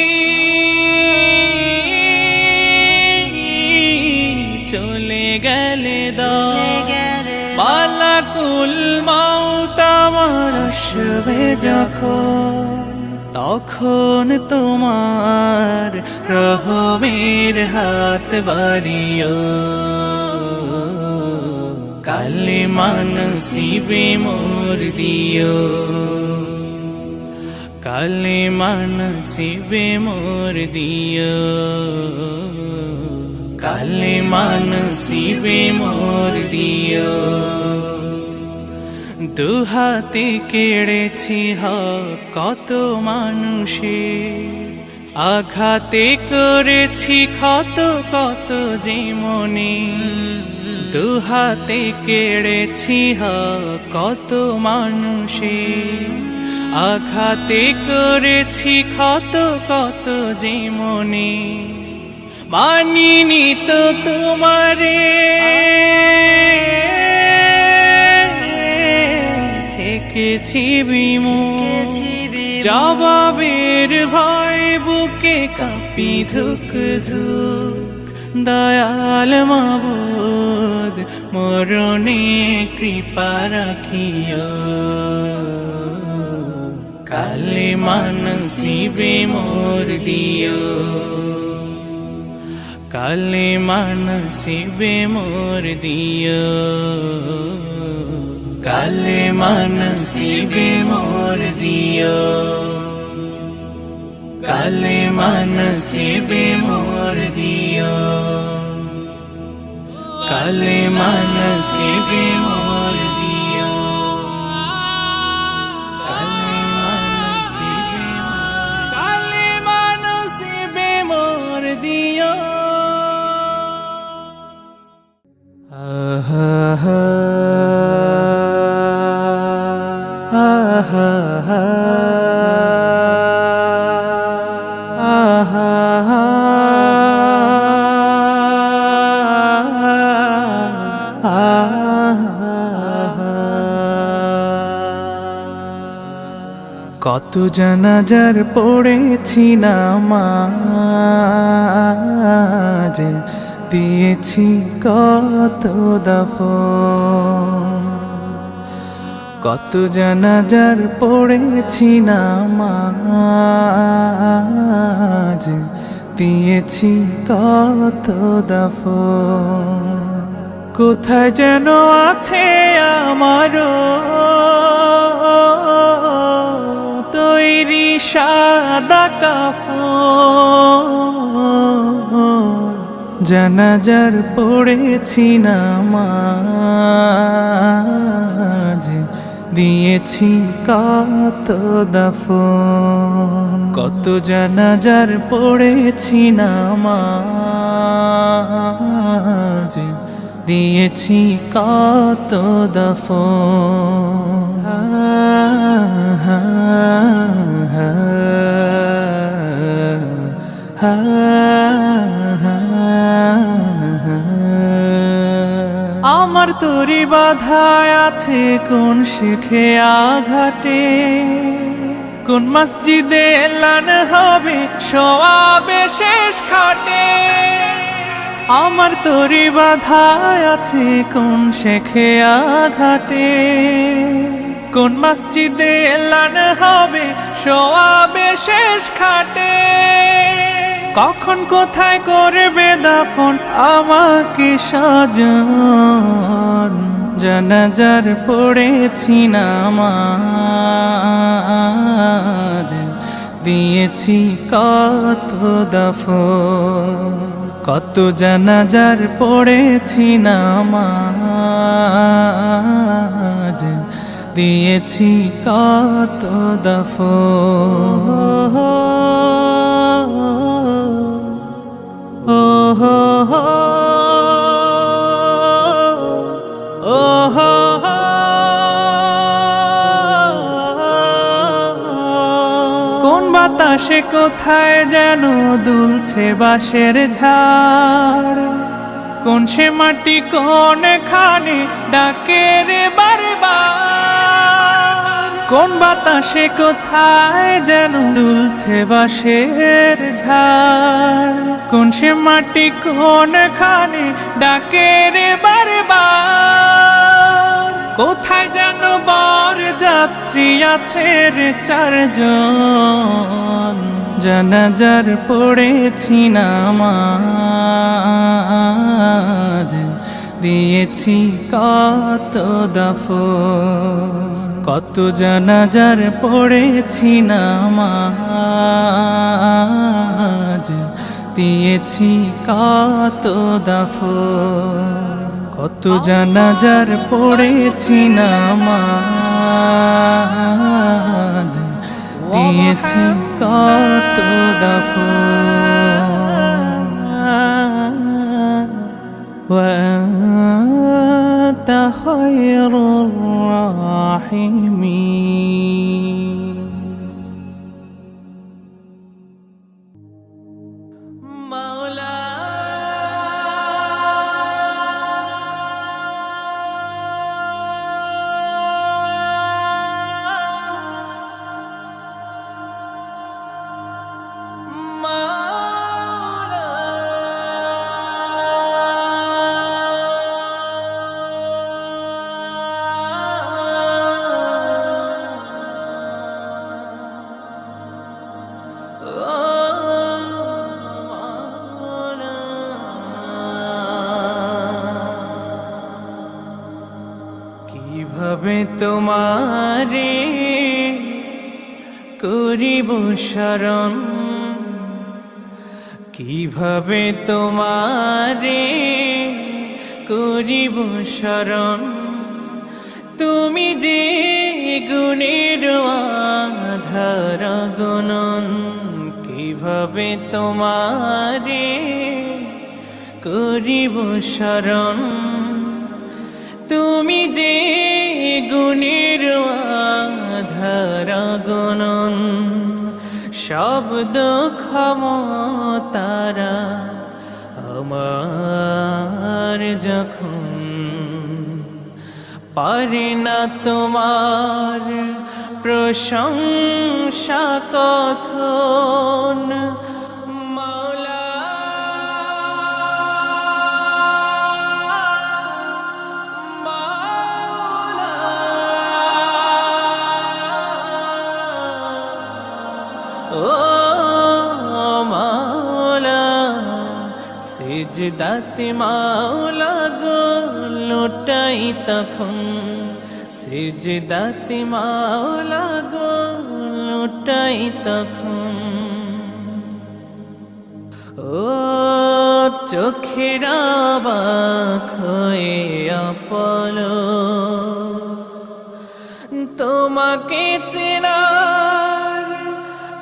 চলে গেলে মালাকুল মাউত আমার আসবে যখন, তখন তোমার রহমের হাত বাড়িও। কালিমা নসিবে মোর দিও, কালিমা নসিবে মোর দিও, কালিমা নসিবে মোর দিও। দুহাতে কেড়েছি হক কত মানুষে, আঘাতে করেছি ক্ষত কত যে মনে। দুহাতে কেড়েছি হক কত মানুষে, আঘাতে করেছি ক্ষত কত যে মনে। মানিনি তো তোমারে থেকেছি বিমুখ, জবাবের ভয় বুকে কাঁপি ধুক ধুক। দয়াল মাবুদ মরণে কৃপা রাখিও, কালিমা নসিবে মোর দিও, কালিমা নসিবে মোর দিও, কালিমা নসিবে মোর দিও, কালিমা নসিবে মোর দিও, কালিমা নসিবে মোর দিও, কালিমা নসিবে, কালিমা নসিবে মোর দিও। কত জানাজার পড়েছি নামাজ, দিয়েছি কত দাফন। কত জানাজার পড়েছি নামাজ, দিয়েছি কত দাফন। কোথায় যেন আছে আমারও তৈরি সাদা কাফন। জানাজার পড়েছি নামাজ, দিয়েছি কত দাফন। কত জানাজার পড়েছি নামাজ, দিয়েছি কত দাফন। আমার তোরি বাধায় আছে কোন শিখে আঘাটে, কোন মসজিদে এলান হবে সওয়াবে শেষ খাটে। আমার তোরি বাধায় আছে কোন শেখে আঘাটে, কোন মসজিদে এলান হবে সওয়াবে শেষ খাটে। কখন কোথায় করবে দাফন আমাকে সাজন, জানাজার পড়েছি নামাজ, দিয়েছি কত দাফন। কত জানাজার পড়েছি নামাজ, দিয়েছি কত দফন। ও হো হো, ও হো হো, কোন বাতাসে কোথায় যেন দুলছে বাঁশের ঝাড়, কোন সে মাটি কোন খানে ডাকে রে বারবার, কোন বাতাসে কোথায় যেন দুলছে বাঁশের ঝাড়, কোন সে মাটি কোন খানে ডাকে রে বারবার, কোথায় যেন বর যাত্রী আছে রে চারজন, জানাজার পড়েছি নামাজ, দিয়েছি কত দাফন, কত জানাজার পড়েছি নামাজ, দিয়েছি কত দাফন, কত জানাজার পড়েছি নামাজ, দিয়েছি কত দাফন। وأنت خير الراحمين কিভাবে তোমারে করিব শরণ, কিভাবে তোমারে করিব শরণ, তুমি যে গুণের আধার গণন, কিভাবে তোমারে করিব শরণ, তুমি যে গুণের আধার গণন, শব্দ ক্ষমতারা আমার যখন, পারে না তোমার প্রশংসা কথন, মাওলা মাওলা, ও মাওলা, সিজদাতে মাওলা গো লোটাই তখন, সিজদাতে মাওলা গো লোটাই তখন, ও চোখের অবাক হয়ে অপলক, তোমাকে চেনার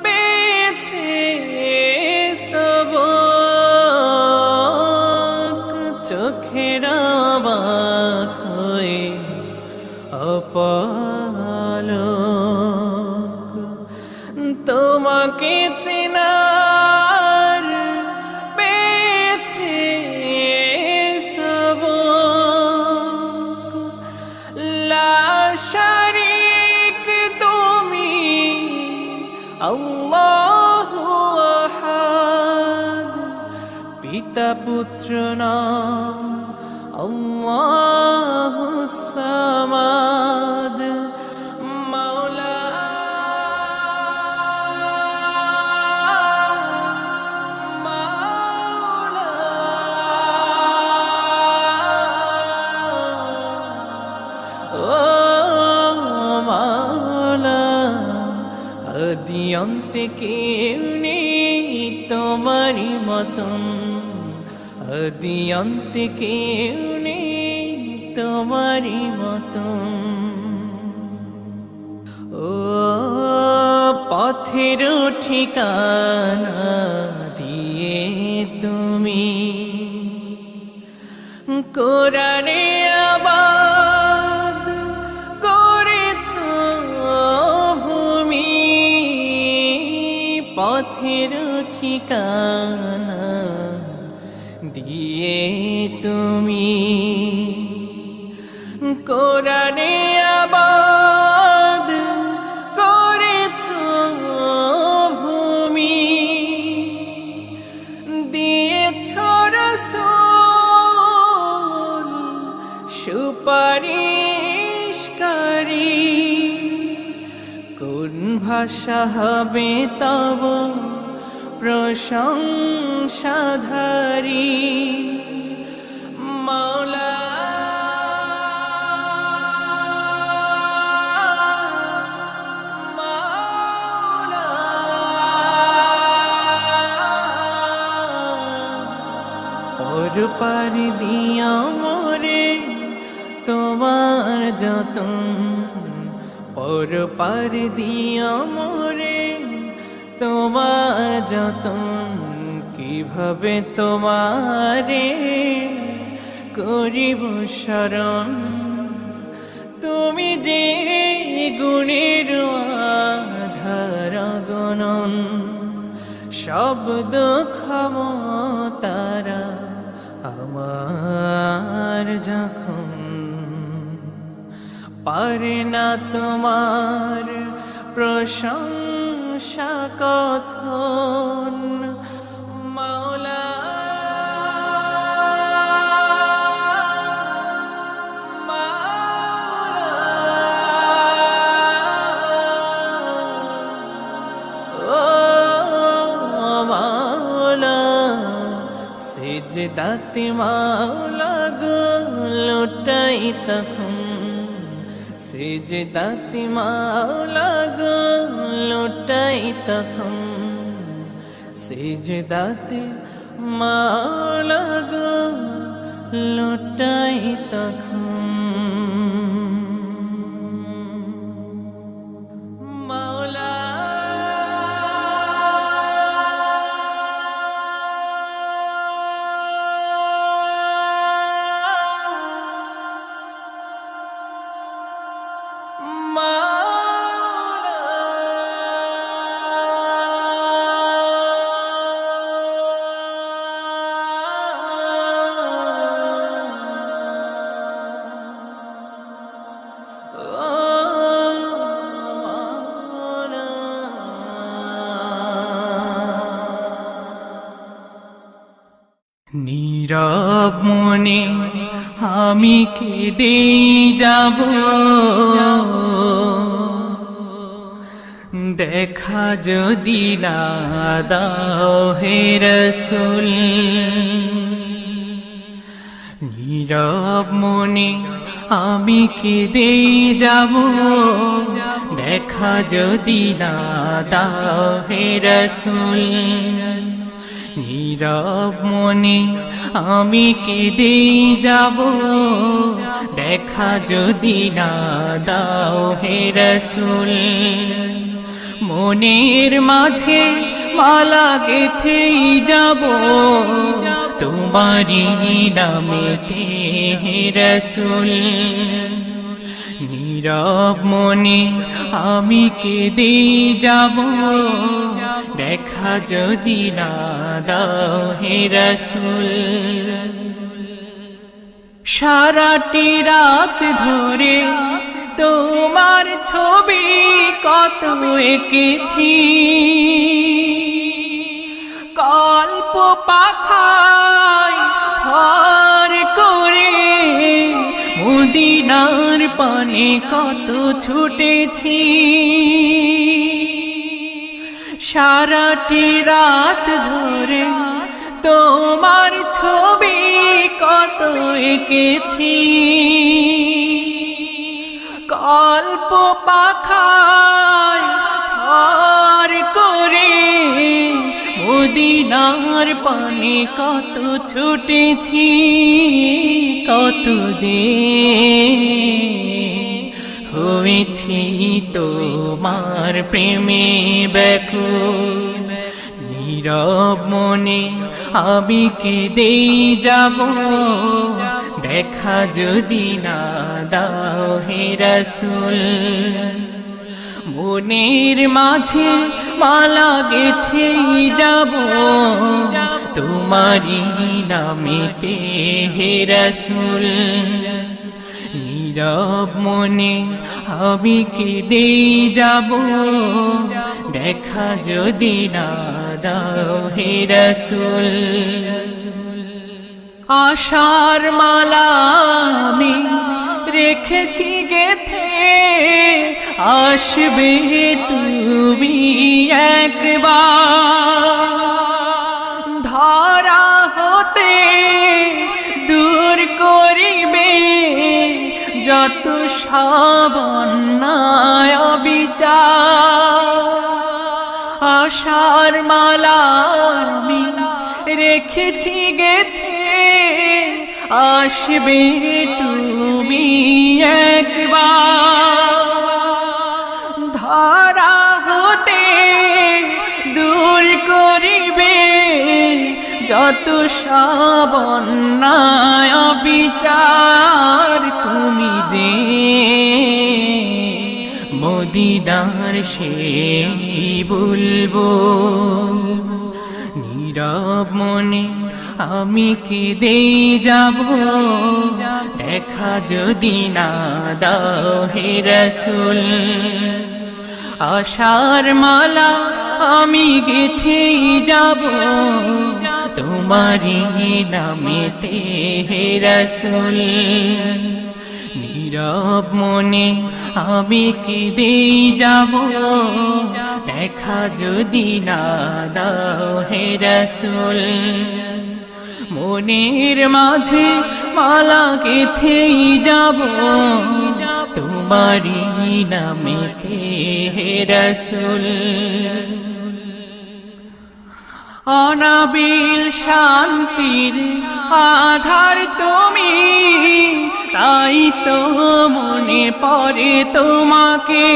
পেয়েছে সবক, চোখের অবাক হয়ে অপলক, তোমাকে চেনার পেয়েছে সবক, লা শারীক তুমি আল্লাহু আহাদ, পিতা পুত্র না আল্লাহুস সামাদ, মাওলা মাওলা, ও মাওলা, আদি অন্তে কেউ নেই তোমারই মতন, আদি অন্তে কেউ নেই তোমারই মতন, পথের ঠিকানা দিয়ে তুমি কোরআনে আবাদ করেছ ভূমি, পথের ঠিকানা দিয়ে তুমি কোরআনে আবাদ করেছ ভূমি, দিয়েছ রাসূল সুপারিশকারী, কোন ভাষা হবে তব প্রশংসাধারী মাওলা। পর পারি দিয়া মোরে তোমার যতন, পর পারি দিয়া মোরে তোমার যতন, কিভাবে তোমারে করিব শরণ। তুমি যে গুণের আধার গণন, শব্দ ক্ষমতারা আমার যখন, পারে না তোমার প্রশংসা কথন মাওলা। সেজদাতে মাওলা গো লুটাই তখন, সেজদাতে মাওলা গো লুটাই তখন, সেজদাতে মাওলা গো লুটাই তখন। মাওলা নীরব মনে আমি কেঁদে যাব, দেখা যদি না দাও হে রাসূল। নীরব মনে আমি কেঁদে যাব, দেখা যদি না দাও হে রাসূল। নীরব মনে আমি কেঁদে যাব, দেখা যদি না দাও হে রাসূল। মনের মাঝে মালা গেথেই যাব তোমারি নামেতে হে রাসূল। নীরব মনে আমি কেঁদে যাব, দেখা যদি না দাও হে রাসূল। সারাটি রাত ধরে তোমার ছবি কত এঁকেছি, কল্প পাখায় ভর করে মদিনার পানে কত ছুটেছি। সারাটি রাত ধরে তোমার ছবি কত এঁকেছি, কল্প পাখায় ভর করে মদিনার পানে কত ছুটেছি। কত যে হয়েছি তোমার প্রেমে ব্যাকুল, নীরব মনে আমি কেঁদেই যাব, দেখা যদি না দাও হে রাসূল। মনের মাঝে মালা গেথেই যাব তোমারি নামেতে হে রাসূল। নীরব মনে আমি কেঁদেই যাব, দেখা যদি না দাও হে রাসূল। আশার মালা আমি রেখেছি গেথে, আসবে তুমি একবার, ধরা হতে দূর করিবে যত সব অন্যায় বিচার। আশার মালা আমি রেখেছি গেথে, আসবে তুমি একবার, ধরা হতে দূর করিবে যত সব অন্যায় বিচার। তুমি যে মদিনার সেই বলবো, নীরব মনে আমি কেঁদেই যাব, দেখা যদি না দাও হে রাসূল। আশার মালা আমি গেথেই যাব তোমারি নামেতে হে রাসূল। নীরব মনে আমি কেঁদেই যাব, দেখা যদি না দাও হে রাসূল। মনের মাঝে মালা গেথেই যাব তোমারি নামেতে হে রাসূল। অনাবিল শান্তির আধার তুমি, তাই তো মনে পড়ে তোমাকে।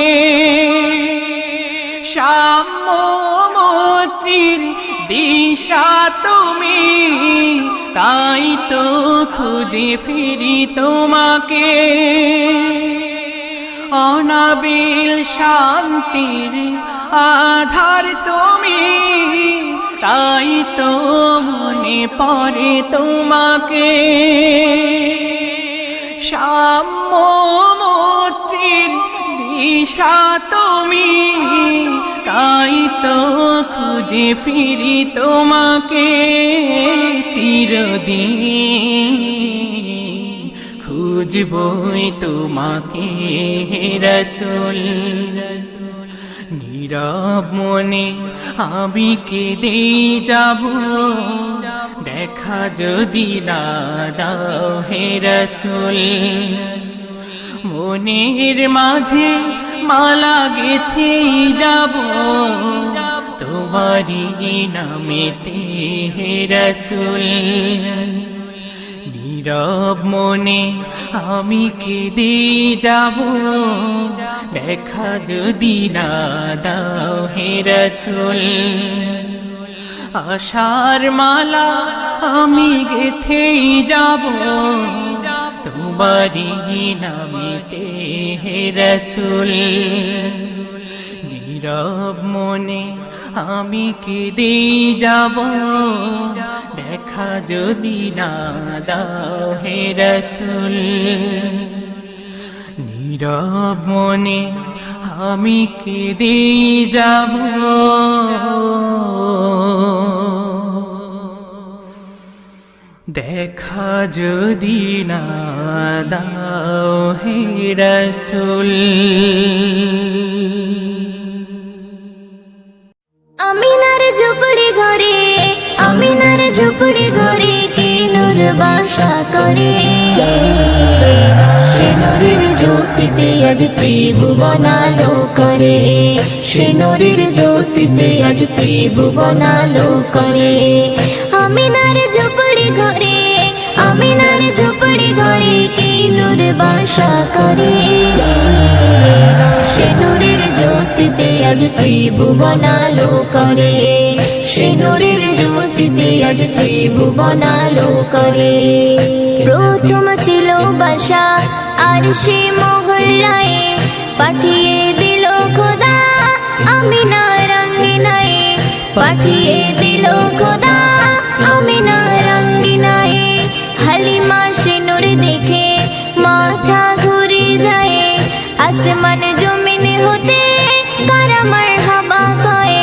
সাম্য মৈত্রীর দিশা তুমি, তাই তো খুঁজে ফিরি তোমাকে। অনাবিল শান্তির আধার তুমি, তাই তো মনে পড়ে তোমাকে। সাম্য মৈত্রীর দিশা তুমি, তাই তো খুঁজে ফিরি তোমাকে। চিরদিন খুঁজবই তোমাকে হে রাসূল। নীরব মনে আমি কেঁদেই যাব, দেখা যদি না দাও হে রাসূল। মনের মাঝে মালা গেথেই যাব তোমারি নামেতে হে রাসূল। নীরব মনে আমি কেঁদেই যাব, দেখা যদি না দাও হে রাসূল। আশার মালা আমি গেথেই যাব তোমারি নামেতে হে রাসূল। নীরব মনে আমি কেঁদেই যাব, দেখা যদি না দাও হে রাসূল। নীরব মনে আমি কেঁদেই যাব, দেখা যদি না দাও হে রাসূল। আমিনার ঝুপড়ি ঘরে, আমিনার ঝুপড়ি ঘরে কে নূর বাসা করে। সে নূরের জ্যোতিতে আজ ত্রিভুবন আলো করে, সে নূরের জ্যোতিতে আজ ত্রিভুবন আলো করে। আমিনার ঝুপড়ি ঘরে, আমিনার ঝুপড়ি ঘরে কে নূর বাসা করে সে নূরের জ্যোতিতে আজ ত্রিভুবন আলো করে সে নূরের জ্যোতিতে আজ ত্রিভুবন আলো করে প্রথম ছিল বাসা আর সে মহল্লায় পাঠিয়ে দিল খোদা আমিনার আঙ্গিনায় পাঠিয়ে দিল খোদা আমিনার আঙ্গিনায় হালিমা সে নূর দেখে মাথা ঘুরে যায় আসমান জমিন হতে কারামার হাবা কয়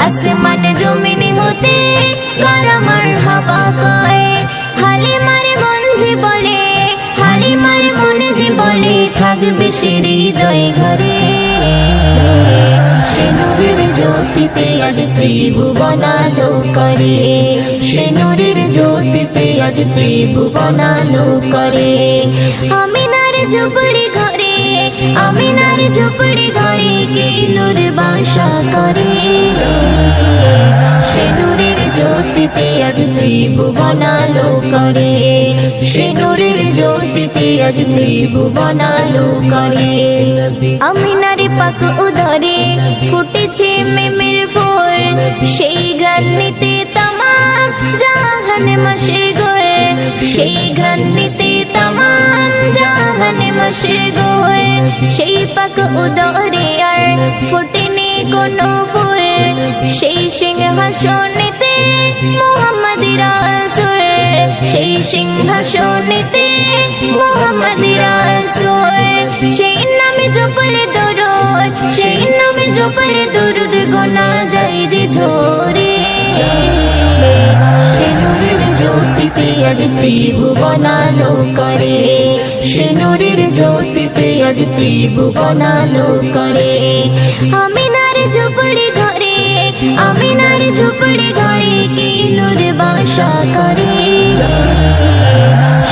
আসমান জমিন হতে কারামার হাবা কয় হালিমার মন যে বলে হালিমার মন যে বলে থাকবে সে হৃদয় ঘরে সে নূরের জ্যোতিতে আজ ত্রিভুবন আলো করে সে নূরের জ্যোতিতে আজ ত্রিভুবন আলো করে আমিনার ঝুপড়ি ঘরে আমিনার ঝুপড়ি ঘরে কে নূর বাসা করে সে নূরের জ্যোতিতে আজ ত্রিভুবন আলো করে সে নূরের জ্যোতিতে আজ ত্রিভুবন আলো করে আমিনার পাক উদরে ফুটেছে মেমের ফুল সেই ঘ্রাণিতে তামাম জাহান মশগুল সেই ঘ্রাণিতে তামাম জাহান মশগুল সেই পাক উদরে আর ফুটেনি কোনো ফুল সেই সিংহাসনেতে মুহাম্মদ রাসূল সেই সিংহাসনেতে মুহাম্মদ রাসূল সেই নামে জপলে দরুদ সেই নামে জপলে দরুদ গোনা যায় যে ঝরে সে নূরের জ্যোতিতে আজ ত্রিভুবন আলো করে সে নূরের জ্যোতিতে আজ ত্রিভুবন আলো করে আমিনার ঝুপড়ি ঘরে আমিনার ঝুপড়ি ঘরে কি নূর বাসা করে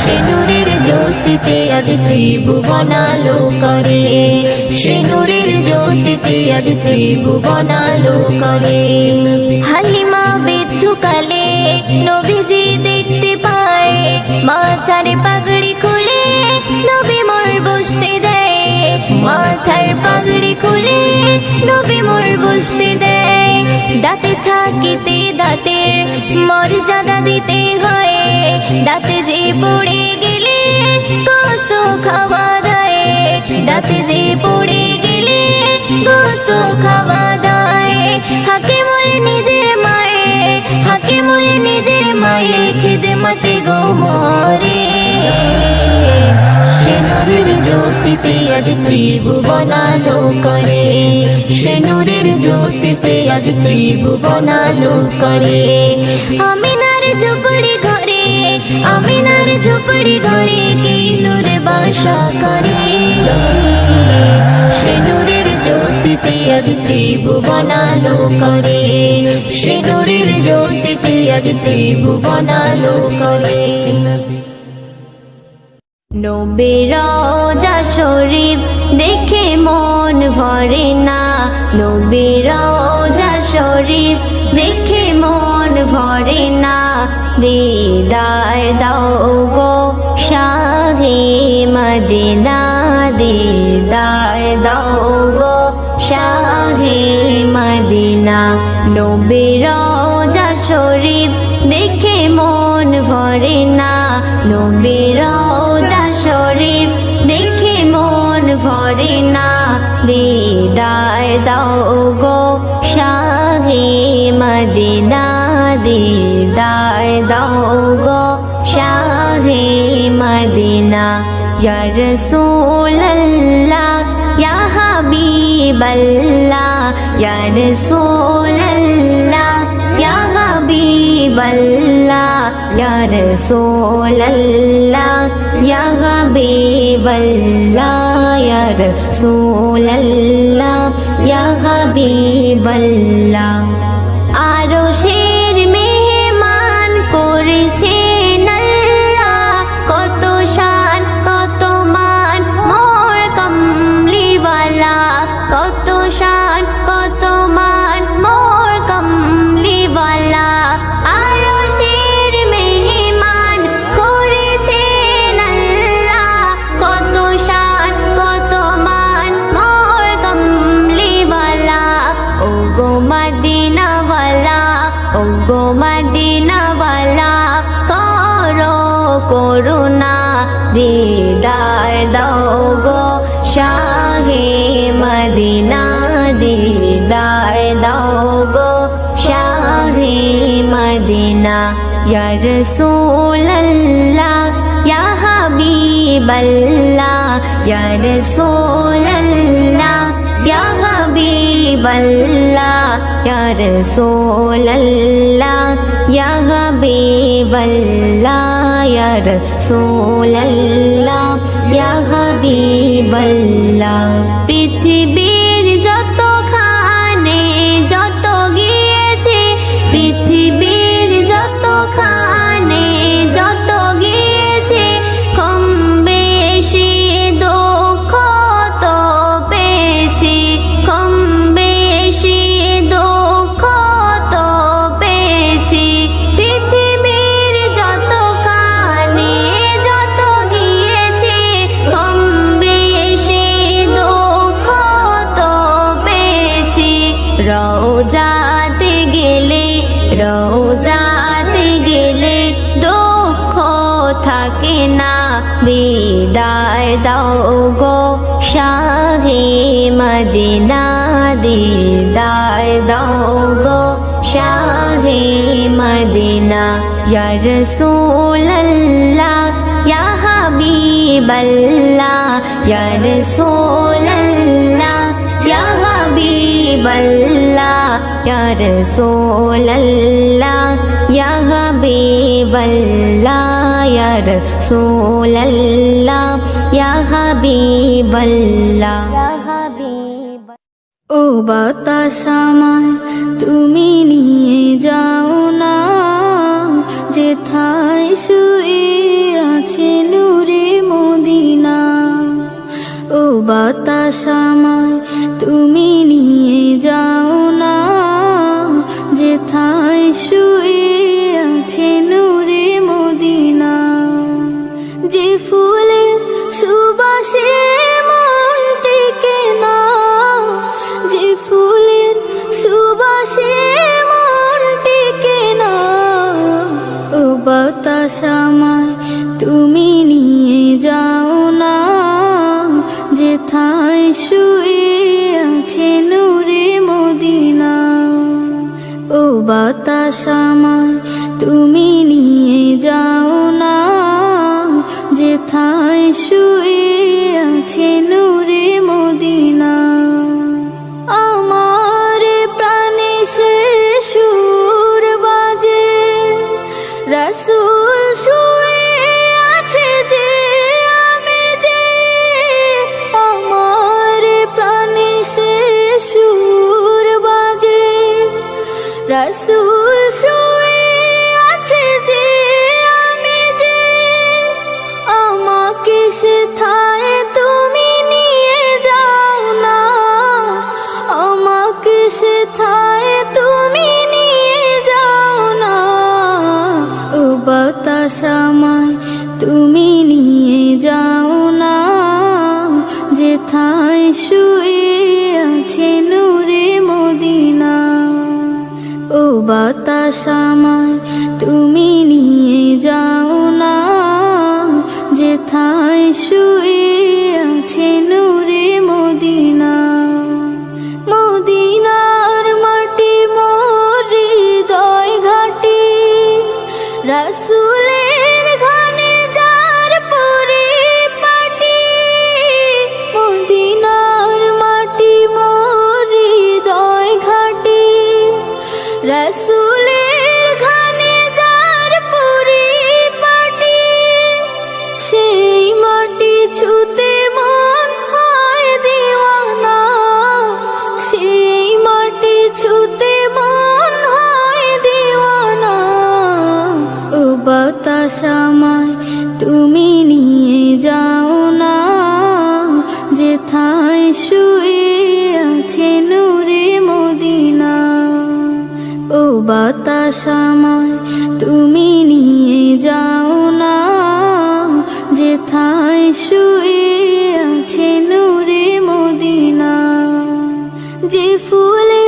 সে নূরের জ্যোতিতে আজ ত্রিভুবন আলো করে সে নূরের জ্যোতিতে আজ ত্রিভুবন আলো করে হালিমা বিদ্ধকালে নবীজি দেখতে পায় মাথার পাগড়ি খুলে নবী মোর বসতে দেয় মাথার পাগড়ি খুলে নবী মোর বসতে দেয় দাঁতে থাকিতে দাঁতের মর্যাদা দিতে হয় দাঁতে যে পড়ে গেলে গোস্ত খাওয়া দেয় দাঁতে যে পড়ে গেলে গোস্ত খাওয়া দেয় হাকে মরে নিজের মায়ে হাকে মরে নিজের মায়ে খিদমতে গো মরে সে নূরের জ্যোতিতে আজ ত্রিভুবন আলো করে সে নূরের জ্যোতিতে আজ ত্রিভুবন আলো করে আমিনার ঝুপড়ি ঘরে আমিনার ঝুপড়ি ঘরে কি নূর বাসা করে সে নূরের জ্যোতিতে আজ ত্রিভুবন আলো করে সে নূরের জ্যোতিতে আজ ত্রিভুবন আলো করে নবীর রওজা শরীফ দেখে মন ভরে না নবীর রওজা শরীফ দেখে মন ভরে না দিদার দাও গো শাহে মদিনা দিদার দাও গো শাহে মদিনা নবীর রওজা শরীফ দেখে মন ভরে না নবীর রওজা শরীফ দেখে মন ভরে না দিদার দাও গো শাহে মদিনা দিদার দাও গো শাহে মদিনা ইয়া রাসূলুল্লাহ ইয়া হাবিবাল্লাহ ইয়া রাসূলুল্লাহ ইয়া হাবিবাল্লাহ ইয়া রাসূলুল্লাহ ইয়া হাবিবাল্লাহ ইয়া রাসূলুল্লাহ ইয়া হাবিবাল্লাহ আরশের মেহমান করেছেন আল্লাহ কত শান কত মান মোর কমলিওয়ালা কত শান কত মান মোর কমলিওয়ালা আরশের মেহমান করেছেন আল্লাহ ওগো মদিনাওয়ালা করো করুণা দিদার দাও গো শাহে মদিনা দিদার দাও গো শাহে মদিনা ইয়া রাসূলুল্লাহ ইয়া হাবিবাল্লাহ ইয়া রাসূলুল্লাহ ইয়া হাবিবাল্লাহ ইয়া রাসূলুল্লাহ ইয়া হাবিবাল্লাহ ইয়া রাসূলুল্লাহ ইয়া হাবিবাল্লাহ পৃথিবীর যতখানে যত গিয়েছে পৃথিবীর যতখানে যত গিয়েছে কম বেশি দুঃখ তো পেয়েছি কম বেশি দুঃখ তো পেয়েছি পৃথিবীর যতখানে যত গিয়েছে কম বেশি দুঃখ তো পেয়েছি রওজাতে গেলে রওজাতে গেলে দুঃখ থাকে না দিদার দাও গো শাহে মদিনা দিদার দাও গো শাহে মদিনা ইয়া রাসূলুল্লাহ ইয়া হাবিবাল্লাহ ইয়া রাসূলুল্লাহ ইয়া হাবিবাল্লাহ ইয়া রাসূলুল্লাহ ইয়া হাবিবাল্লাহ ইয়া রাসূলুল্লাহ ইয়া হাবিবাল্লাহ ও বাতাস আমায় তুমি নিয়ে যাও না যেথায় শুয়ে আছে নূরে মদিনা ও বাতাস আমায় তুমি নিয়ে যাও না যেথায় শুয়ে আছে নূরে মদিনা যে ফুলে সুবাসে মন টেকে না যে ফুলের সুবাসে মন টেকে না ও বাতাস আমায় তুমি নিয়ে যাও না যেথায় শুয়ে আছে নূরে মদিনা ও বাতাস আমায় তুমি নিয়ে যাও না যেথায় শুয়ে আছে নূরে মদিনা আমার প্রাণে সে সুর বাজে রাসূল শুয়ে আছে যে আমি যে আমার প্রাণে সে সুর বাজে রাসূল শুয়ে আছে যে আমি যে আমাকে সেথায় তুমি নিয়ে যাও না আমাকে সেথায় তুমি নিয়ে যাও না ও বাতাস আমায় তুমি নিয়ে যাও না যেথায় শুয়ে আছে নূরে মদিনা ও বাতাস আমায় তুমি নিয়ে যাও না যেথায় শুয়ে আছে নূরে মদিনা মদিনার মাটি মোর হৃদয় ঘাটি রাসূলের ঘানে যার পরিপাটি মদিনার মাটি মোর হৃদয় ঘাটি রাসূলের ঘানে যার পরিপাটি সেই মাটি ছুতে মন হয় দিওয়ানা সেই মাটি ছুতে মন হয় দিওয়ানা ও বাতাস আমায় তুমি নিয়ে যাও না যেথায় শুয়ে আছে নূরে মদিনা ও বাতাস আমায় তুমি নিয়ে যাও না যেথায় শুয়ে আছে নূরে মদিনা যে ফুলে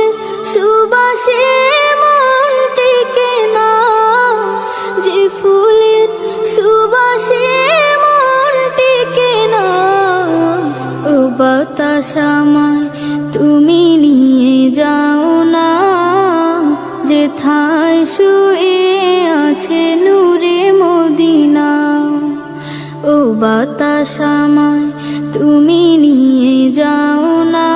সুবাসে মন টেকে যেথায় শুয়ে আছে নূরে মদিনা। ও বাতাস আমায় তুমি নিয়ে যাও না,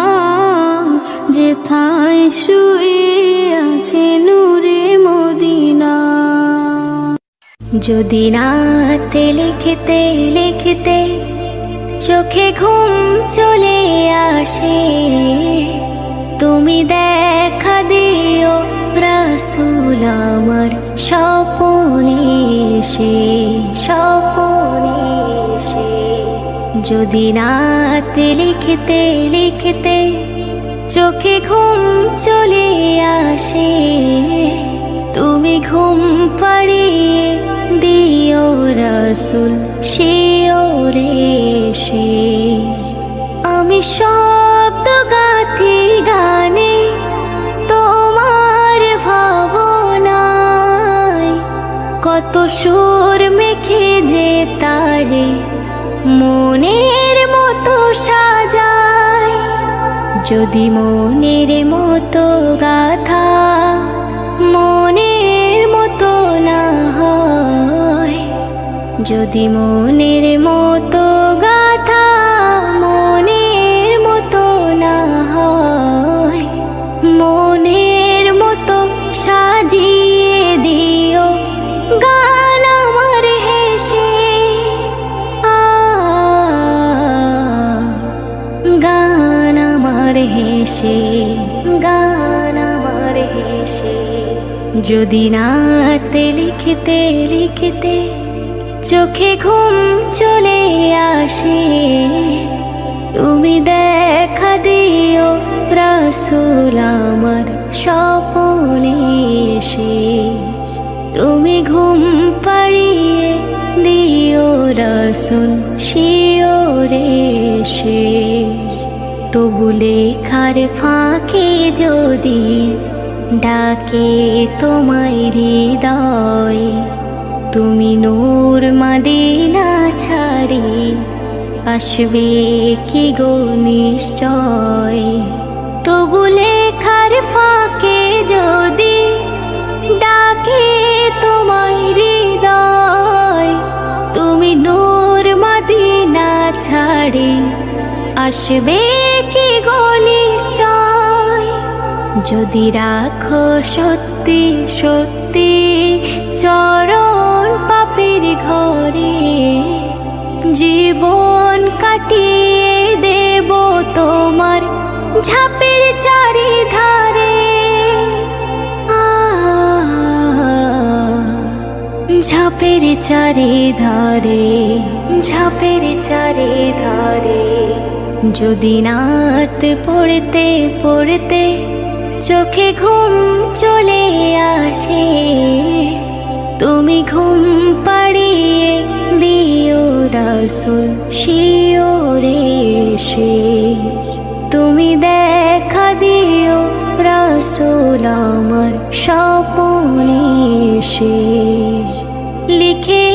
যেথায় শুয়ে আছে নূরে মদিনা। যদি রাতে লিখতে লিখতে চোখে ঘুম চলে আসে, তুমি দেখা দিও রাসূল আমার স্বপনে এসে, স্বপনে এসে। যদি রাতে লিখতে লিখতে চোখে ঘুম চলে আসে, তুমি ঘুম পাড়িয়ে দিও রাসূল শিওরে এসে। আমি শব্দ গাথি গানে তোমার ভাবনায়, কত সুর মেখে যে তারে মনের মতো সাজায়। যদি মনের মতো গাথা মনের মতো না হয়, যদি মনের মতো গাথা মনের মতো না হয়, মনের মতো সাজিয়ে দিও গান আমার হেসে। গান আমার হেসে, গান আমার হেসে। যদি রাতে লিখতে লিখতে চোখে ঘুম চলে আসে, তুমি দেখা দিও রাসূল আমার স্বপনে এসে। তুমি ঘুম পাড়িয়ে দিও রাসূল শিওরে এসে। তবু লেখার ফাঁকে যদি ডাকে তোমায় হৃদয়, তুমি নূর মদিনা ছাড়ি আসবে কি গো নিশ্চয়। তবু লেখার ফাঁকে যদি ডাকে তোমায় হৃদয়, তুমি নূর মদিনা ছাড়ি আসবে কি গো নিশ্চয়। যদি রাখো সত্যি সত্যি চরণ পাপের ঘরে, জীবন কাটিয়ে দেব তোমার ঝাপের চারিধারে। ঝাপের চারিধারে, ঝাপের চারিধারে। যদি রাত পড়তে পড়তে চোখে ঘুম চলে আসে, তুমি ঘুম পাড়িয়ে দিও রাসূল শিওরে এসে। তুমি দেখা দিও রাসূল আমার স্বপনে এসে। লিখে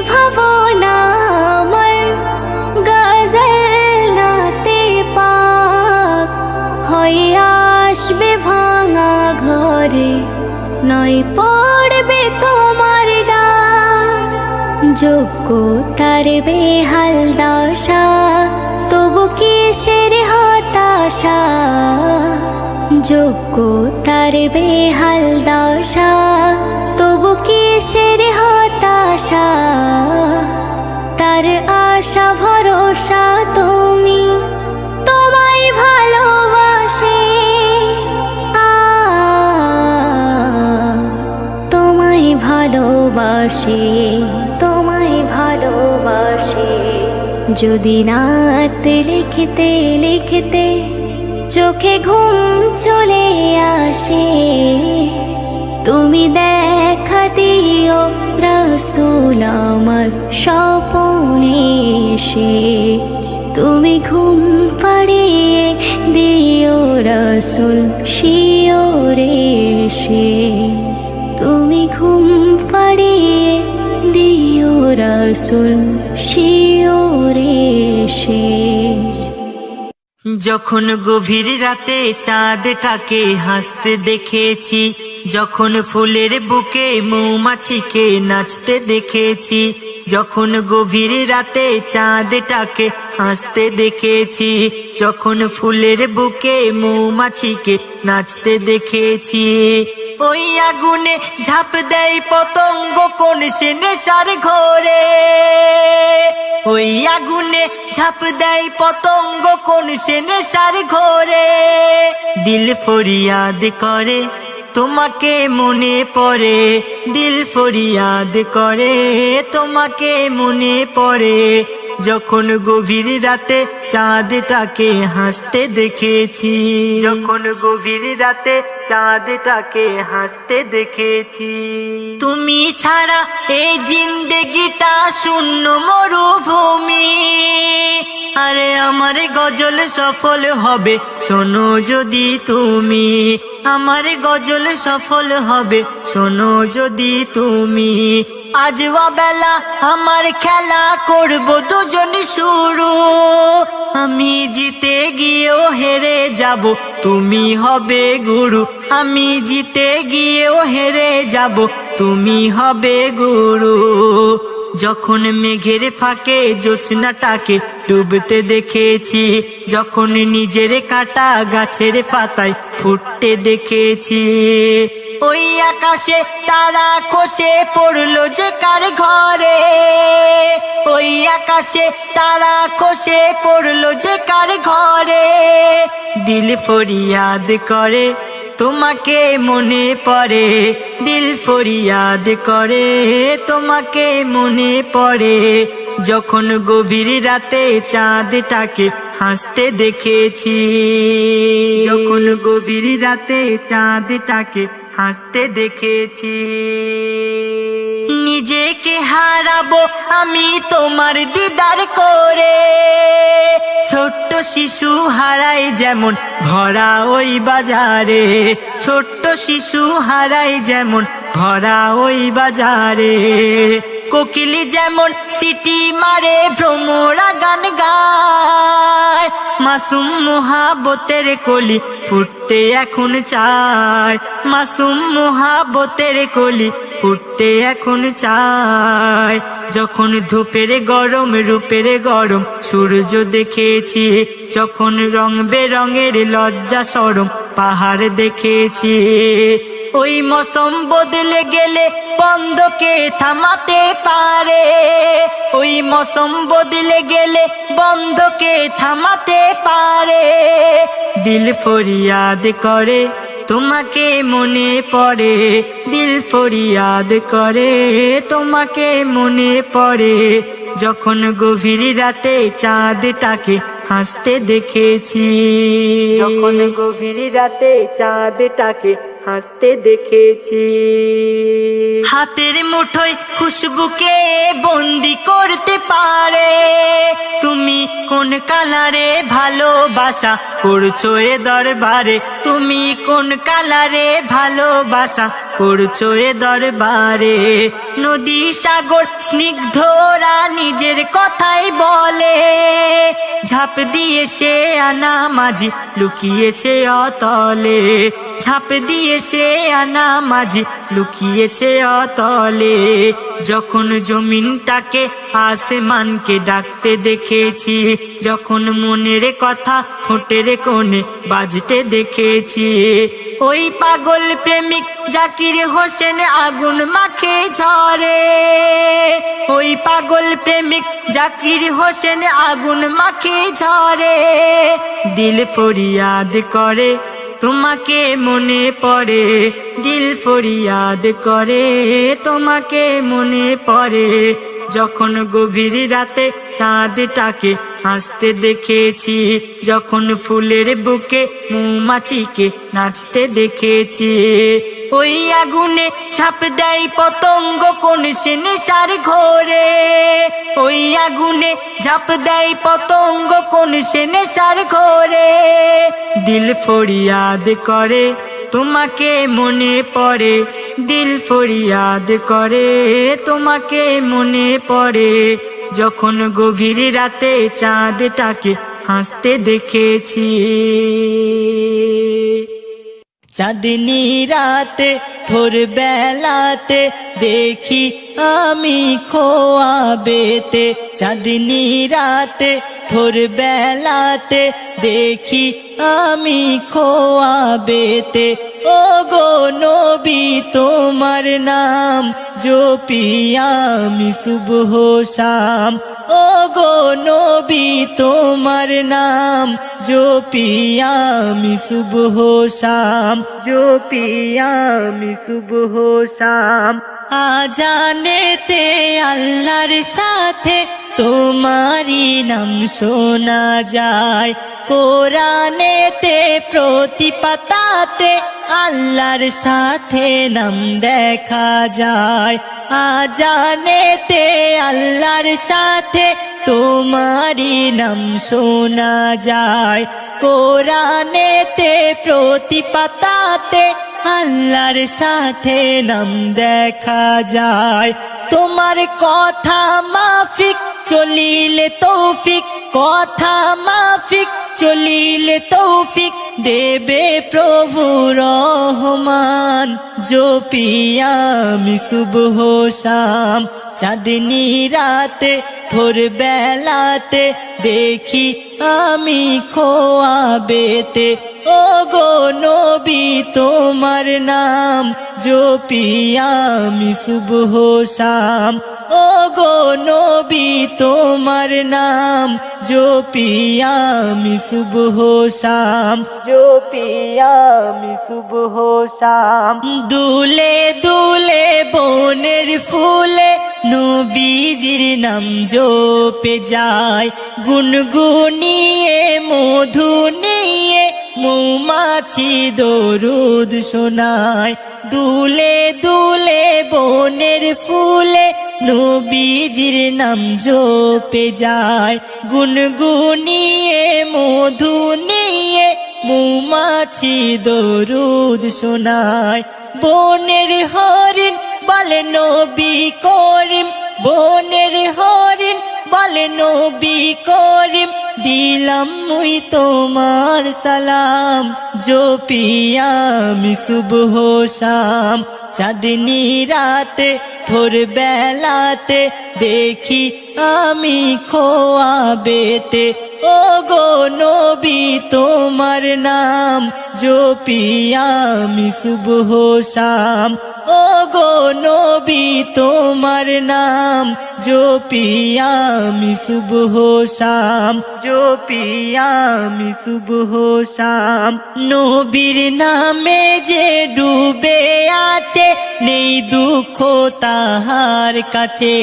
ভাবনা আমার গজল নাতে পাক, হয়ে আসবে ভাঙা ঘরে, নয় পড়বে তোমার ডাক। যোগ্যতার বেহাল দশা, তবু কিসের হতাশা। যোগ্যতার বেহাল দশা, তবু কিসের হতাশা। তার আশা ভরসা তুমি, তোমায় ভালোবাসে। তোমায় ভালোবাসে, তোমায় ভালোবাসে। যদি রাত লিখতে লিখতে চোখে ঘুম চলে আসে, তুমি দেখা দিও রাসূল আমার স্বপনে এসে। তুমি ঘুম পাড়িয়ে দিও রাসূল শিওরে এসে। তুমি ঘুম পাড়িয়ে দিও রাসূল শিওরে এসে। যখন গভীর রাতে চাঁদটাকে হাসতে দেখেছি, যখন ফুলের বুকে মৌমাছিকে নাচতে দেখেছি, যখন গভীর রাতে চাঁদটাকে হাসতে দেখেছি, যখন ফুলের বুকে মৌমাছিকে নাচতে দেখেছি। ওই আগুনে ঝাঁপ দেয় পতঙ্গ কোন সে নেশার ঘরে, ওই আগুনে ঝাঁপ দেয় পতঙ্গ কোন সে নেশার ঘরে। দিল ফরিয়াদ করে তোমাকে মনে পড়ে, দিল ফরিয়াদ করে তোমাকে মনে পড়ে, যখন গভীর রাতে চাঁদটাকে হাসতে দেখেছি, যখন গভীর রাতে চাঁদটাকে হাসতে দেখেছি। তুমি ছাড়া এই জিন্দেগিটা শূন্য মরুভূমি, আরে আমার গজল সফল হবে শোনো যদি তুমি, আমার গজল সফল হবে শোনো যদি তুমি। আজ বেলা আমার খেলা করব দুজন শুরু, আমি জিতে গিয়েও হেরে যাব তুমি হবে গুরু, আমি জিতে গিয়েও হেরে যাব তুমি হবে গুরু। যখন মেঘের ফাঁকে জোছনাটাকে ডুবতে দেখেছি, যখন নিজের কাটা গাছের পাতায় ফুটতে দেখেছি, ওই আকাশে তারা খসে পড়লো যে কার ঘরে, ওই আকাশে তারা খসে পড়লো যে কার ঘরে। দিল ফরিয়াদ করে তোমাকে মনে পড়ে, দিল ফরিয়াদ করে তোমাকে মনে পড়ে, যখন গভীর রাতে চাঁদটাকে হাসতে দেখেছি, যখন গভীর রাতে চাঁদটাকে হাসতে দেখেছি। নিজেকে হারাবো আমি তোমার দিদার করে, ছোট্ট শিশু হারায় যেমন ভরা ওই বাজারে, ছোট্ট শিশু হারায় যেমন ভরা ওই বাজারে। কোকিলি যেমন সিটি মারে ভ্রমরা গান গায়, মাসুম মোহাবতের কলি ফুটতে এখন চায়, মাসুম মোহাবতের কলি ফুটতে এখন চায়। যখন ধূপের গরম রূপের গরম সূর্য দেখেছি, যখন রং বেরঙের লজ্জা শরম পাহাড় দেখেছি, ওই মৌসুম বদলে গেলে বন্ধকে থামাতে পারে, ওই মৌসুম বদলে গেলে বন্ধকে থামাতে পারে। দিল ফরিয়াদ করে তোমাকে মনে পড়ে, দিল ফরিয়াদ করে তোমাকে মনে পড়ে, যখন গভীর রাতে চাঁদটাকে হাসতে দেখেছি, যখন গভীর রাতে চাঁদটাকে হাসতে দেখেছি। হাতের মুঠোয় খুশবুকে বন্দি করতে পারে, তুমি কোন কালারে ভালোবাসা করছো এ দরবারে, তুমি কোন কালারে ভালোবাসা করছো এ দরবারে। নদী সাগর স্নিগ্ধরা নিজের কথাই বলে, ঝাঁপ দিয়ে সে আনা মাঝি লুকিয়েছে অতলে, ঝাঁপ দিয়ে সে আনা মাঝি লুকিয়েছে অতলে। যখন জমিনটাকে আসমানকে ডাকতে দেখেছি, যখন মনের কথা ঠোঁটের কোণে বাজতে দেখেছি, ওই পাগল প্রেমিক জাকির হোসেন আগুন মাখে ঝরে, ওই পাগল প্রেমিক জাকির হোসেন আগুন মাখে ঝরে। দিল ফরিয়াদ করে তোমাকে মনে পড়ে, দিল ফরিয়াদ করে তোমাকে মনে পড়ে, যখন গভীর রাতে চাঁদটাকে হাসতে দেখেছি, যখন ফুলের বুকে মৌমাছিকে নাচতে দেখেছি, ওই আগুনে ঝাঁপ দেয় পতঙ্গ কোন সে নেশার ঘরে, ওই আগুনে ঝাঁপ দেয় পতঙ্গ কোন সে নেশার ঘরে। দিল ফরিয়াদ করে তোমাকে মনে পড়ে, দিল ফরিয়াদ করে তোমাকে মনে পড়ে, যখন গভীর রাতে চাঁদটাকে হাসতে দেখেছি। চাঁদনি রাতে ভোরবেলাতে দেখি আমি খোয়াবেতে, চাঁদনি রাতে ভোরবেলাতে দেখি আমি খোয়াবেতে। ও গো নবী তোমার নাম জপি আমি সুবহ শাম, ও গো নবী তোমার নাম জপি আমি সুবহ শাম, জপি আমি সুবহ শাম। আজানেতে আল্লাহর সাথে তোমারি নাম শোনা যায়, কোরআনেতে প্রতি পাতাতে আল্লাহর সাথে নাম দেখা যায়। আজানেতে আল্লাহর সাথে তোমারি নাম শোনা যায়, কোরআনেতে প্রতি পাতাতে আল্লাহর সাথে নাম দেখা যায়। তোমার কথা মাফিক চলিলে তৌফিক, কথা মাফিক চলিলে তৌফিক দেবে প্রভু রহমান। জপি আমি সুবহ শাম, চাঁদনি রাতে ভোরবেলাতে দেখি আমি খোয়াবেতে। ও গো নবী তোমার নাম জপি আমি সুবহ শাম, ও গো নবী তোমার নাম জপি আমি সুবহ শাম, জপি আমি সুবহ শাম। দুলে দুলে বনের ফুলে নবীজির নাম জপে যায়, গুনগুনিয়ে মধু নিয়ে মৌমাছি দরুদ শোনায়। দুলে দুলে বনের ফুলে নবীজির নাম জপে যায়, গুনগুনিয়ে মধু নিয়ে মৌমাছি দরুদ শোনায়। বনের হরিণ বলে নবী করিম, বনের হরিণ বলে নবী করিম, দিলাম মুই তোমার সালাম। জপি আমি সুবহ শাম, চাঁদনি রাতে ভোরবেলাতে দেখি আমি খোয়াবেতে। ও গো নবী তোমার নাম জপি আমি সুবহ শাম, ও গো নবী তোমার নাম জপি আমি সুবহ শাম, জপি আমি সুবহ শাম। নবীর নামে যে ডুবে আছে নেই দুঃখ তাহার কাছে,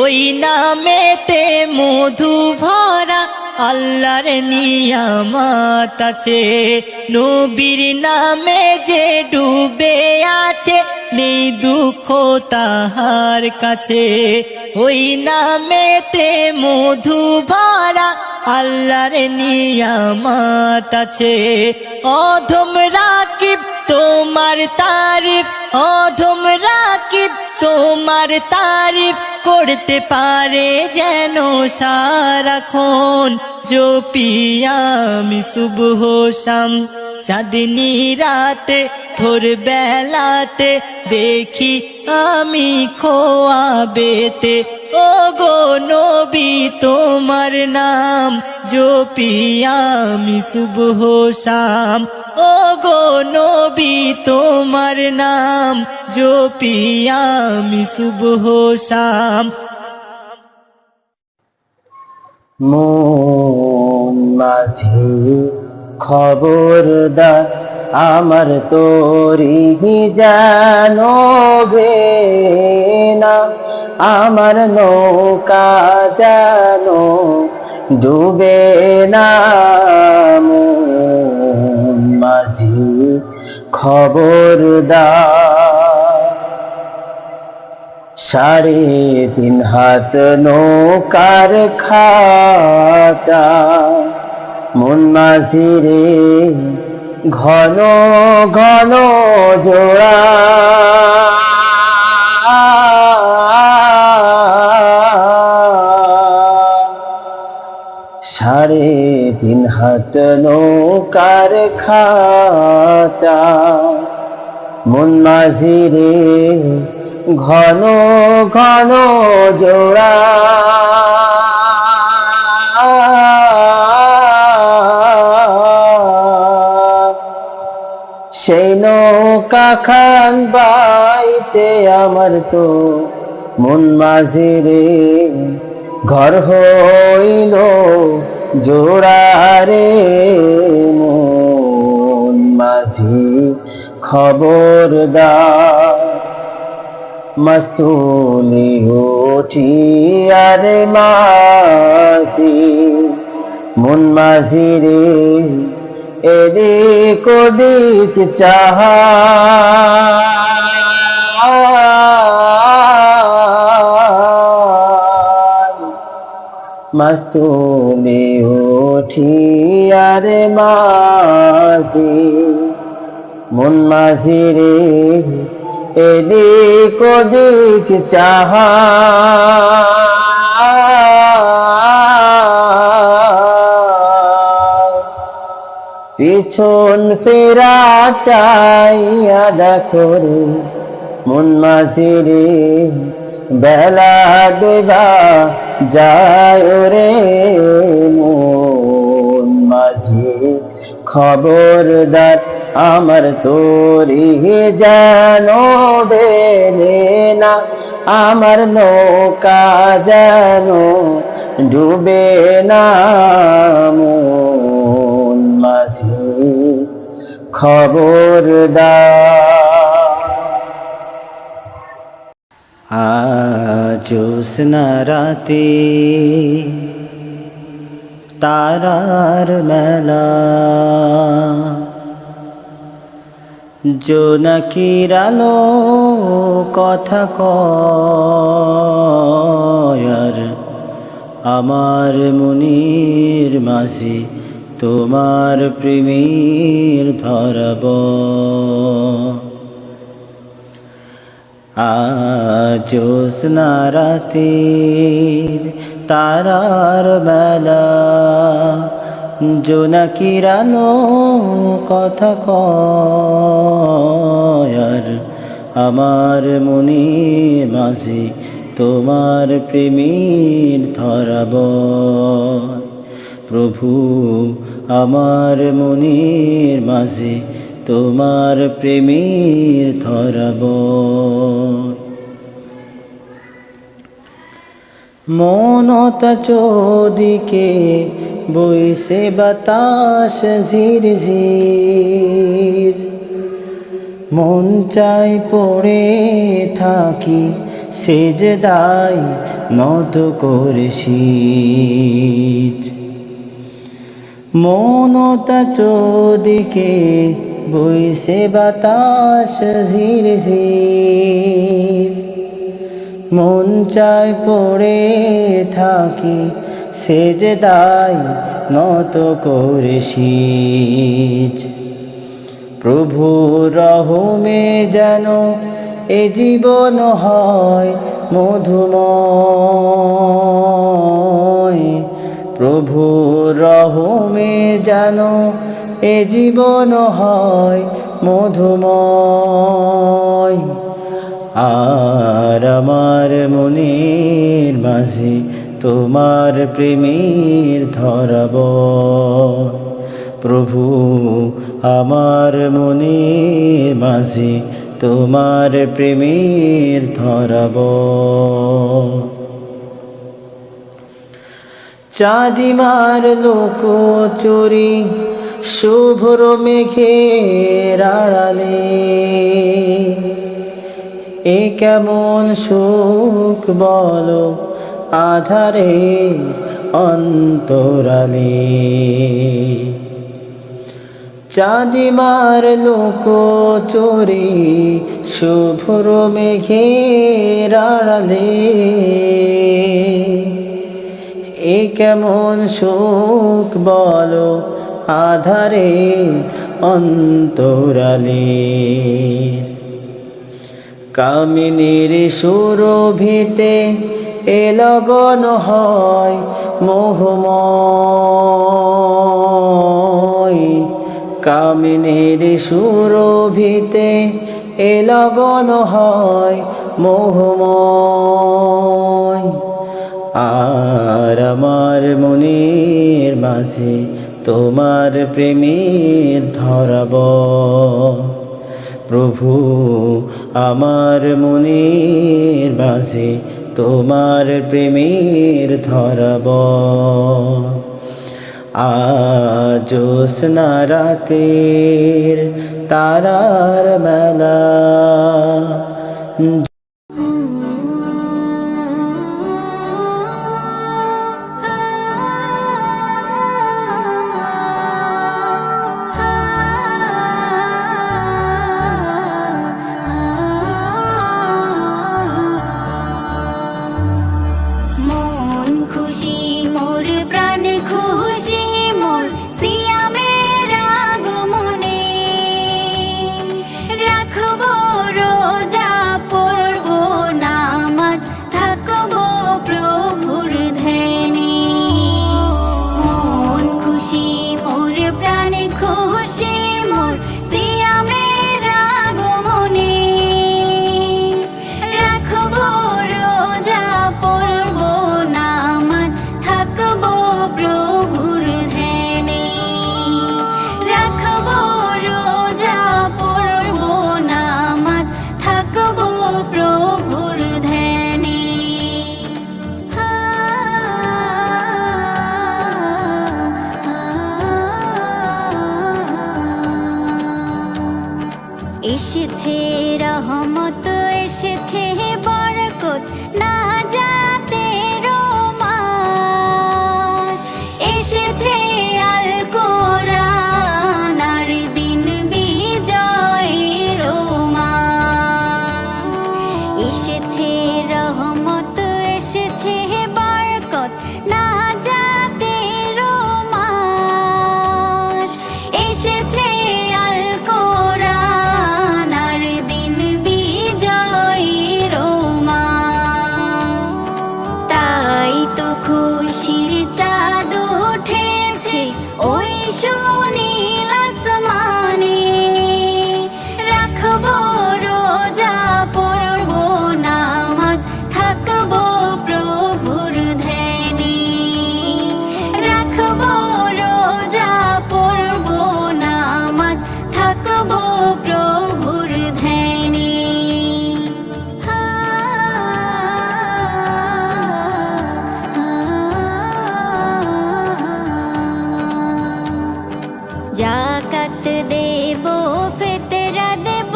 ওই নামেতে মধু ভরা আল্লাহর নিয়ামত আছে। নবীর নামে যে ডুবে আছে নেই দুঃখ তাহার কাছে, ওই নামেতে মধু ভরা আল্লাহর নিয়ামত আছে। অধম রাকিব তোমার তারিফ, অধম রাকিব তোমার তারিফ করতে পারে যেন সারাক্ষণ। জপি আমি সুবহ শাম, চাঁদনি রাতে ভোরবেলাতে দেখি আমি খোয়াবেতে। ও গো নবী তোমার নাম জপি আমি সুবহ শাম, ও গো নবী তোমার নাম জপি আমি সুবহ শাম। মন মাঝি খবরদার আমার তোরি জানো না, আমার নৌকা জানো ডুবে না। মন মাঝি খবরদার 3.5 হাত নৌকার খাঁচা, মন মাঝি রে ঘন ঘন জোড়া। 3.5 হাত নৌকার খাঁচা, মন মাঝিরে ঘন ঘন জোড়া সেই নৌকা খান বাইতে আমার তো মন মাঝিরে ঘর হইল জোড়ারে মন মাঝি খবরদার মস্তুনি উঠিয়ারে মাঝি মন মাঝিরে এদিক ওদিক চাহা মস্তুনি উঠিয়ারে মাঝি মন মাঝিরে এদিক ওদিক চাহা পিছন ফেরা চাইয়া দেখো রে মন মাঝিরে বেলা দেবা যায় রে মন মাঝি খবরদার আমার তোরি যেন ডেবে না আমার নৌকা যেন ডুবে না মন মাঝি খবরদার জ্যোৎস্না রাতে তারার মেলা জোনাকির আলো কথা কয় আর আমার মনির মাঝি তোমার প্রেমের ধরব জ্যোৎস্না রাতের তারার বেলা জোনাকির আলো কথা কয় আর আমার মনির মাঝি তোমার প্রেমের ধরব প্রভু আমার মনির মাঝি তোমার প্রেমের ধরব মনতা চোদিকে বইছে বাতাস ঝির ঝির মন চাই পড়ে থাকি সেজদাই নত করে শীত মনতা চোদিকে বইছে বাতাস ঝির ঝির মন চাই পড়ে থাকি সেজদাই নত করে শীত প্রভু রহমে যেন এ জীবন হয় মধুময় প্রভু রহমে যেন এ জীবন হয় মধুময় আর আমার মনের মাঝে তোমার প্রেমের ধরব প্রভু আমার মনের মাঝে তোমার প্রেমের ধরব চাঁদিমার লোক চুরি শুভ্র মেঘের আড়ালে এ কেমন সুখ বলো আধারে অন্তরালে চাঁদিমার লোক চোরে শুভ্র মেঘের আড়ালে এ কেমন সুখ বলো আধারে অন্তরালে কামিনীর সুরভিতে এ লগন হয় মোহময় কামিনীর সুরভিতে এ এ লগন হয় মোহময়। আর আমার মনের মাঝে তোমার প্রেমের ধরাব, প্রভু আমার মনের মাঝে তোমার প্রেমের ধরাব। জ্যোৎস্না রাতের তারার মেলা, মন খুশি মোর প্রাণ খুশি মোর সিয়ামের আগমনে, রাখবো রোজা পড়বো নামাজ থাকবো প্রভুর ধ্যানে। মন খুশি মোর প্রাণ খুশি মোর সিয়ামের আগমনে, রাখবো রোজা পড়বো নামাজ থাকবো প্রভুর ধ্যানে। রাখবো রোজা পড়বো নামাজ থাকবো প্রভুর ধ্যানে। এসেছে রহমত এসেছে বরকত না যাতে রোমাস, এসেছে আল কোরআন আর দিন বিজয়ের মাস। এসেছে রহমত এসেছে বরকত না যাতে রোমাস, এসেছে আল কোরআন আর দিন বিজয়ের মাস। তাই তো খুশির চাঁদ উঠেছে ওই সুনীল আসমানে, রাখবো রোজা পড়বো নামাজ থাকবো প্রভুর ধ্যানে। রাখবো রোজা পড়বো নামাজ থাকবো প্রভুর ধ্যানে। জাকাত দেব ফিতরা দেব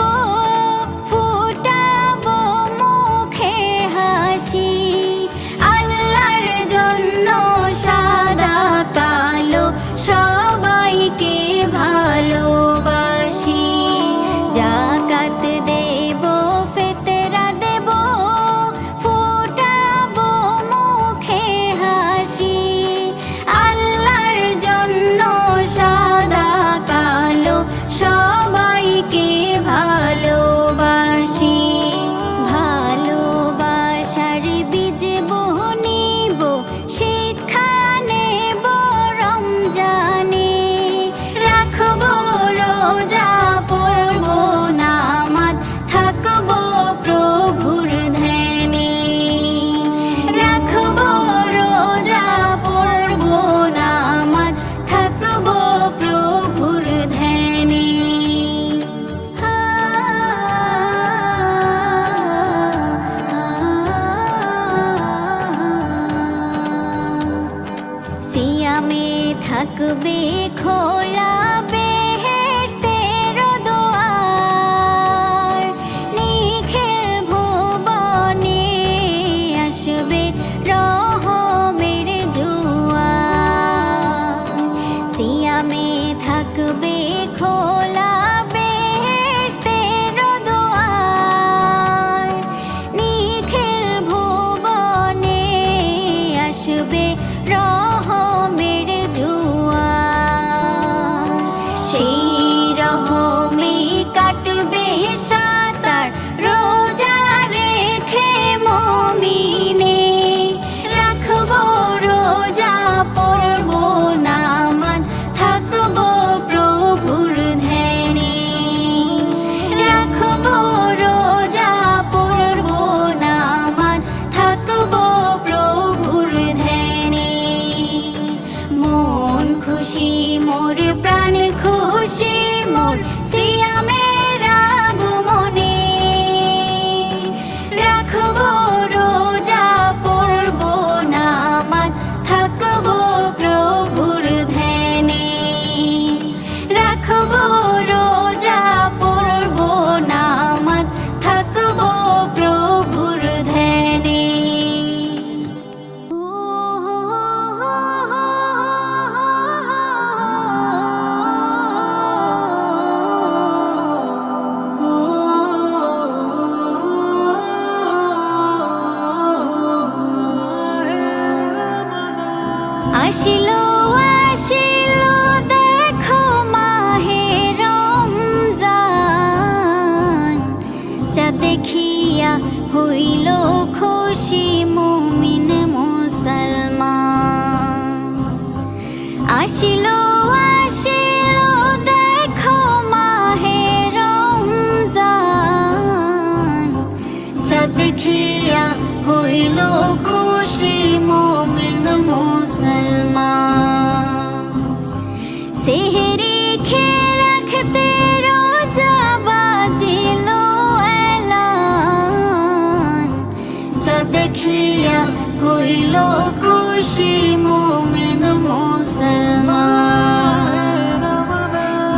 ফুটাবো মুখে হাসি, আল্লাহর জন্য সাদা কালো সবাইকে ভালোবাসি। জাকাত দেব ফিতরা দেব ফুটাবো মুখে হাসি, আল্লাহর জন্য সাদা কালো সবাইকে ভালোবাসি। ভালোবাসার বীজ বুনিব শিক্ষা নেব রমজানে, রাখবো রোজা পড়বো নামাজ থাকবো প্রভুর ধ্যানে। রাখবো রোজা পড়বো নামাজ থাকবো প্রভুর ধ্যানে। সিয়ামে থাকবে খোলা বেহেশতের দুয়ার, নিখিল ভুবনে আসবে রহমের জোয়ার। সিয়ামে থাকবে খোলা বেহেশতের দুয়ার, নিখিল ভুবনে আসবে রহমের জোয়ার। আসিল আসিল দেখো মাহে রমজান, যা দেখিয়া হইল খুশি মুমিন মুসলমান। আসিল আসিল দেখো মাহে রমজান, যা দেখিয়া হইল খুশি মুমিন মুসলমান। সেহরি খেয়ে রাখতে রোজা বাজিল এলান, যা দেখিয়া হইল খুশি মুমিন মুসলমান।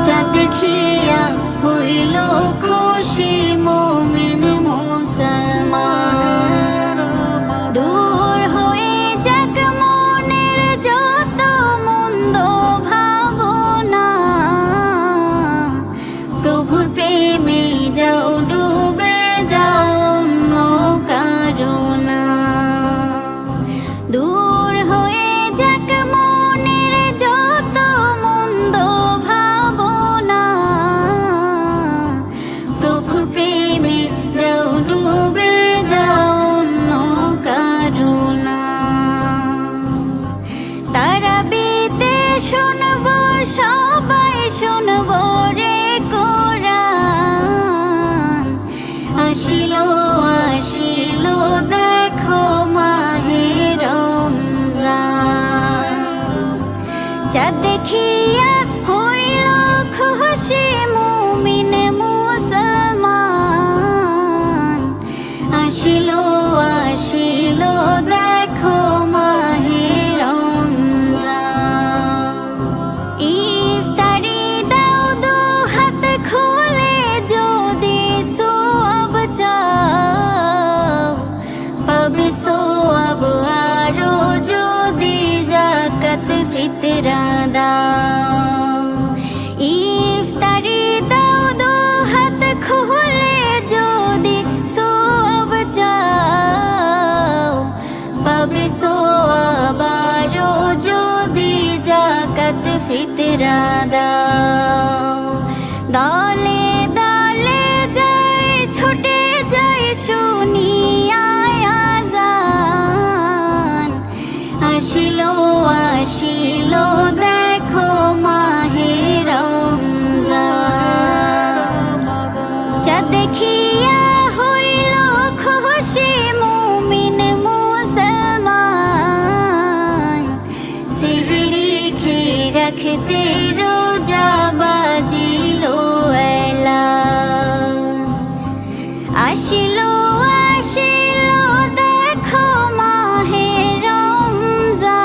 যা দেখিয়া হইল খুশি মুমিন মুসলমান। দূর হয়ে যাক মনের যত মন্দ ভাবনা, প্রভুর প্রেমে যাও ডুবে যাও অন্য কারণা। দূর হয়ে যাক মনের যত মন্দ ভাবনা, প্রভুর প্রেমে যাও ডুবে যাও অন্য কারণা। তারাবিতে শুনবো সবাই শুনবো রে কোরআন, আসিল আসিল দেখো মাহে রমজান, যা দেখিয়া হইল খুশি মুমিন মুসলমান। আসিল আসিল দেখো মাহে রমজান। ইফতারি দাও দু হাত খুলে যদি সওয়াব চাও, পাবে সওয়াব আরো যদি যাকাত ফিতরা দাও। ইফতারি দাও দু হাত খুলে যদি সওয়াব চাও, পাবে সওয়াব আরো যদি যাকাত ফিতরা দাও। দলে দলে যায় ছুটে যায় শুনিয়া আযান, আসিল আসিল দেখো মাহে রমজান, যা দেখিয়া হইল খুশি মুমিন মুসলমান। সেহরি খেয়ে রাখতে রোজা বাজিল এলান, আসিল আসিল দেখো মাহে রমজান,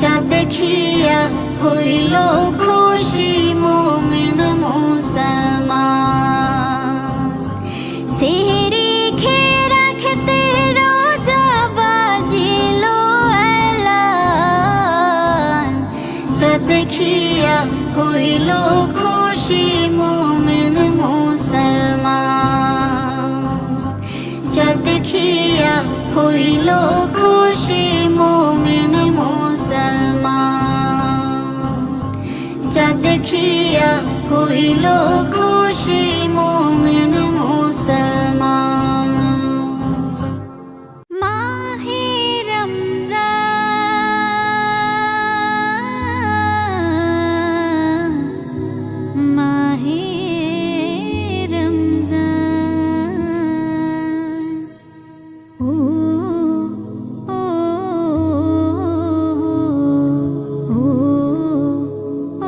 যা দেখিয়া হইল খুশি মুমিন মুসলমান। সেহরি খেয়ে রাখতে রোজা বাজিল এলান, যা দেখিয়া হইল খুশি মুমিন মুসলমান। যা দেখিয়া হইল খুশি মুমিন মুসলমান। যা দেখিয়া হইল খুশি মুমিন মুসলমান। মাহে রমজান, মাহে রমজান। ও ও ও ও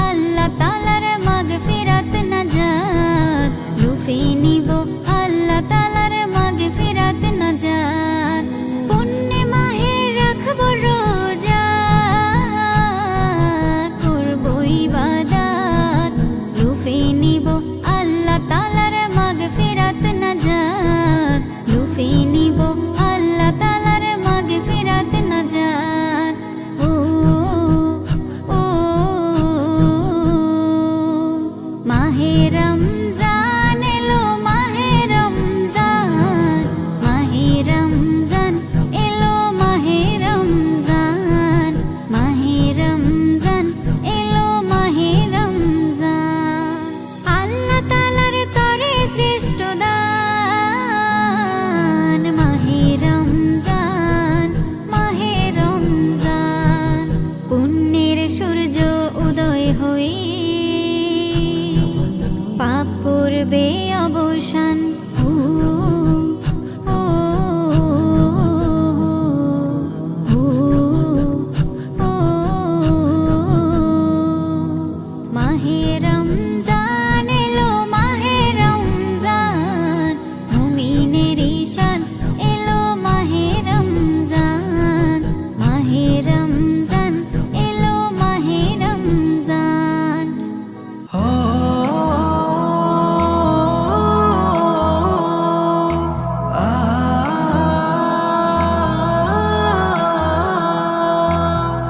আল্লাহ তাআলার মাগফিরাত নাজাত লুফে নিব আল্লাহ তাআলার মাগফিরাত নাজাত পুণ্যে মাহে রাখব রোজা করব ইবাদত লুফে নিব আল্লাহ তাআলার মাগফিরাত নাজাত লুফে নিব আল্লাহ তাআলার মাগফিরাত নাজাত ও ও মাহে রমজান এলো মাহে রমজান মাহে রমজান এলো মাহে রমজান মাহে রমজান এলো মাহে রমজান আল্লাহ তাআলার তরে শ্রেষ্ঠ দান মাহে রমজান মাহে রমজান পুণ্যের সূর্য উদয় হয়ে পাপ করবে অবসান ও ও ও ও মাহে রমজান এলো মাহে রমজান মুমিনের ঈশান এলো মাহে রমজান মাহে রমজান এলো মাহে রমজান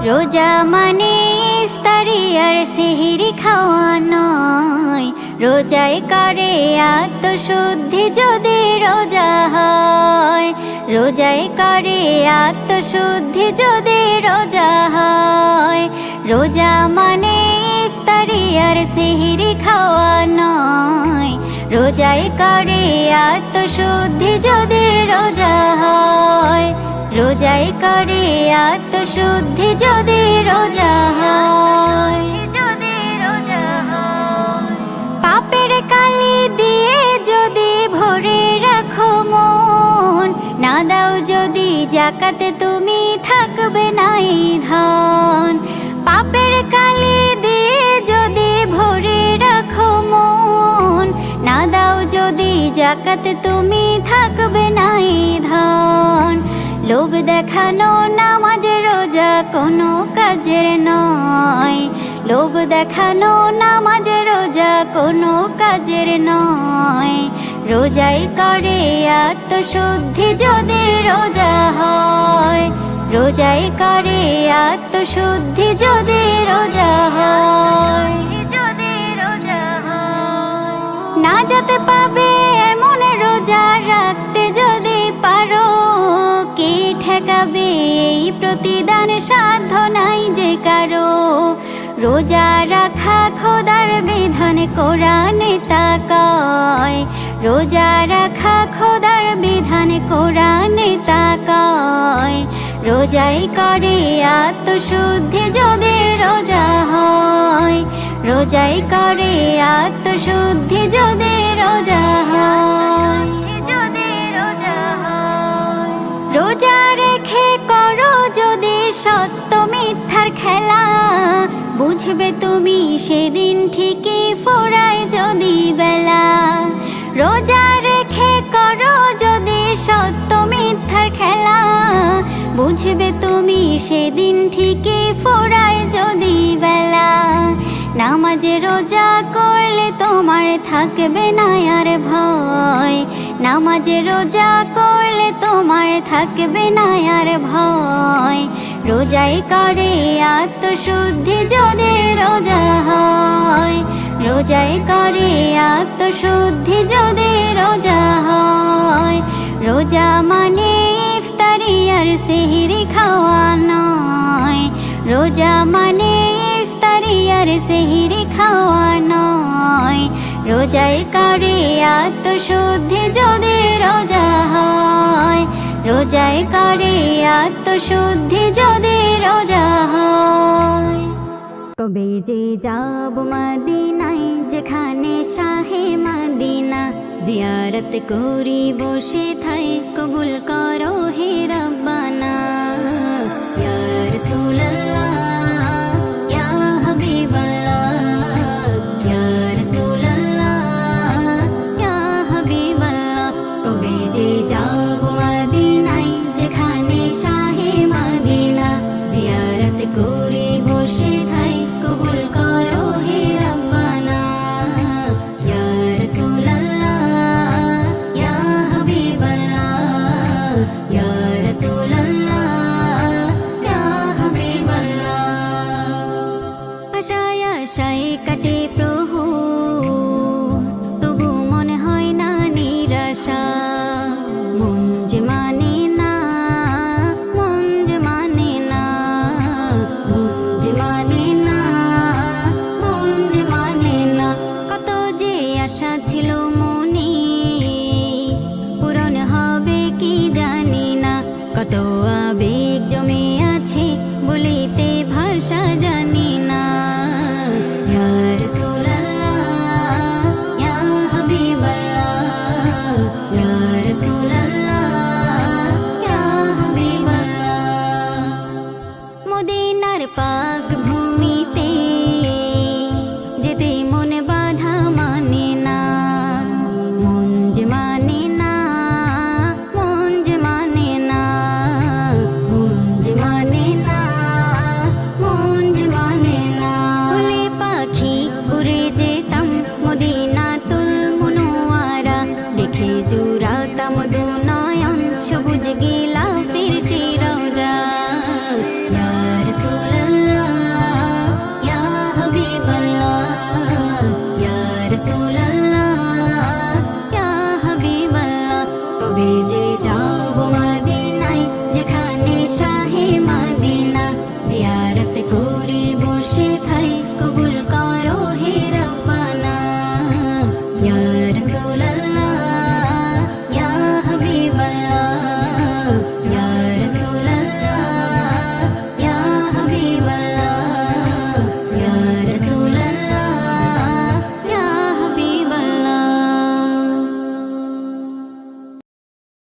রোজা মানে ইফতারি আর সেহরি খাওয়া নয় রোজায় করে আত্মশুদ্ধি যদি রোজা হয় রোজায় করে আত্মশুদ্ধি যদি রোজা হয় রোজা মানে ইফতারি আর সেহরি খাওয়া নয় রোজায় করে আত্মশুদ্ধি যদি রোজা হয় রোজায় করে আত্মশুদ্ধি যদি রোজা হয় পাপের কালি দিয়ে যদি ভরে রাখো মন না দাও যদি যাকাতে তুমি থাকবে নাই ধন পাপের কালি দিয়ে যদি ভরে রাখো মন না দাও যদি যাকাতে তুমি থাকবে নাই ধন লোভ দেখানো নামাজ রোজা কোনো কাজের নয় লোভ দেখানো নামাজ রোজা কোনো কাজের নয় রোজাই করে আত্মশুদ্ধি যদি রোজা হয় রোজাই করে আত্মশুদ্ধি যদি রোজা হয় না যেতে পাবে এমন রোজা রাখতে যদি পারো কে ঠেকাবে এই প্রতিদান সাধ্য নাই যে কারো রোজা রাখা খোদার বিধান কোরআনে তা কয় রোজা রাখা খোদার বিধান কোরআনে তা কয় রোজাই করে আত্মশুদ্ধি যদি রোজা হয় রোজাই করে আত্মশুদ্ধি যদি রোজা হয় রোজা রেখে করো যদি সত্য মিথ্যার খেলা বুঝবে তুমি সেদিন ঠিকই ফোরায় যদি বেলা রোজা রেখে করো যদি সত্য মিথ্যার খেলা বুঝবে তুমি সেদিন ঠিকই ফোরায় যদি বেলা নামাজে রোজা করলে তোমার থাকবে না আর ভয় নামাজে রোজা করলে তোমার থাকবে না আর ভয় রোজাই করে আত্মশুদ্ধি যদি রোজা হয় রোজাই করে আত্মশুদ্ধি যদি রোজা হয় রোজা মানে ইফতারি আর সেহরি খাওয়া নয় রোজা মানে ইফতারি আর সেহরি খাওয়া নয় রোজাই করে আত্মশুদ্ধি যদি রোজা হয় রোজাই করে আত্মশুদ্ধি যদি রোজা হয় তবে যে যাব মদিনায় যেখানে শাহে মদিনা জিয়ারত করি বসে থাই কবুল করো হে রব্বানা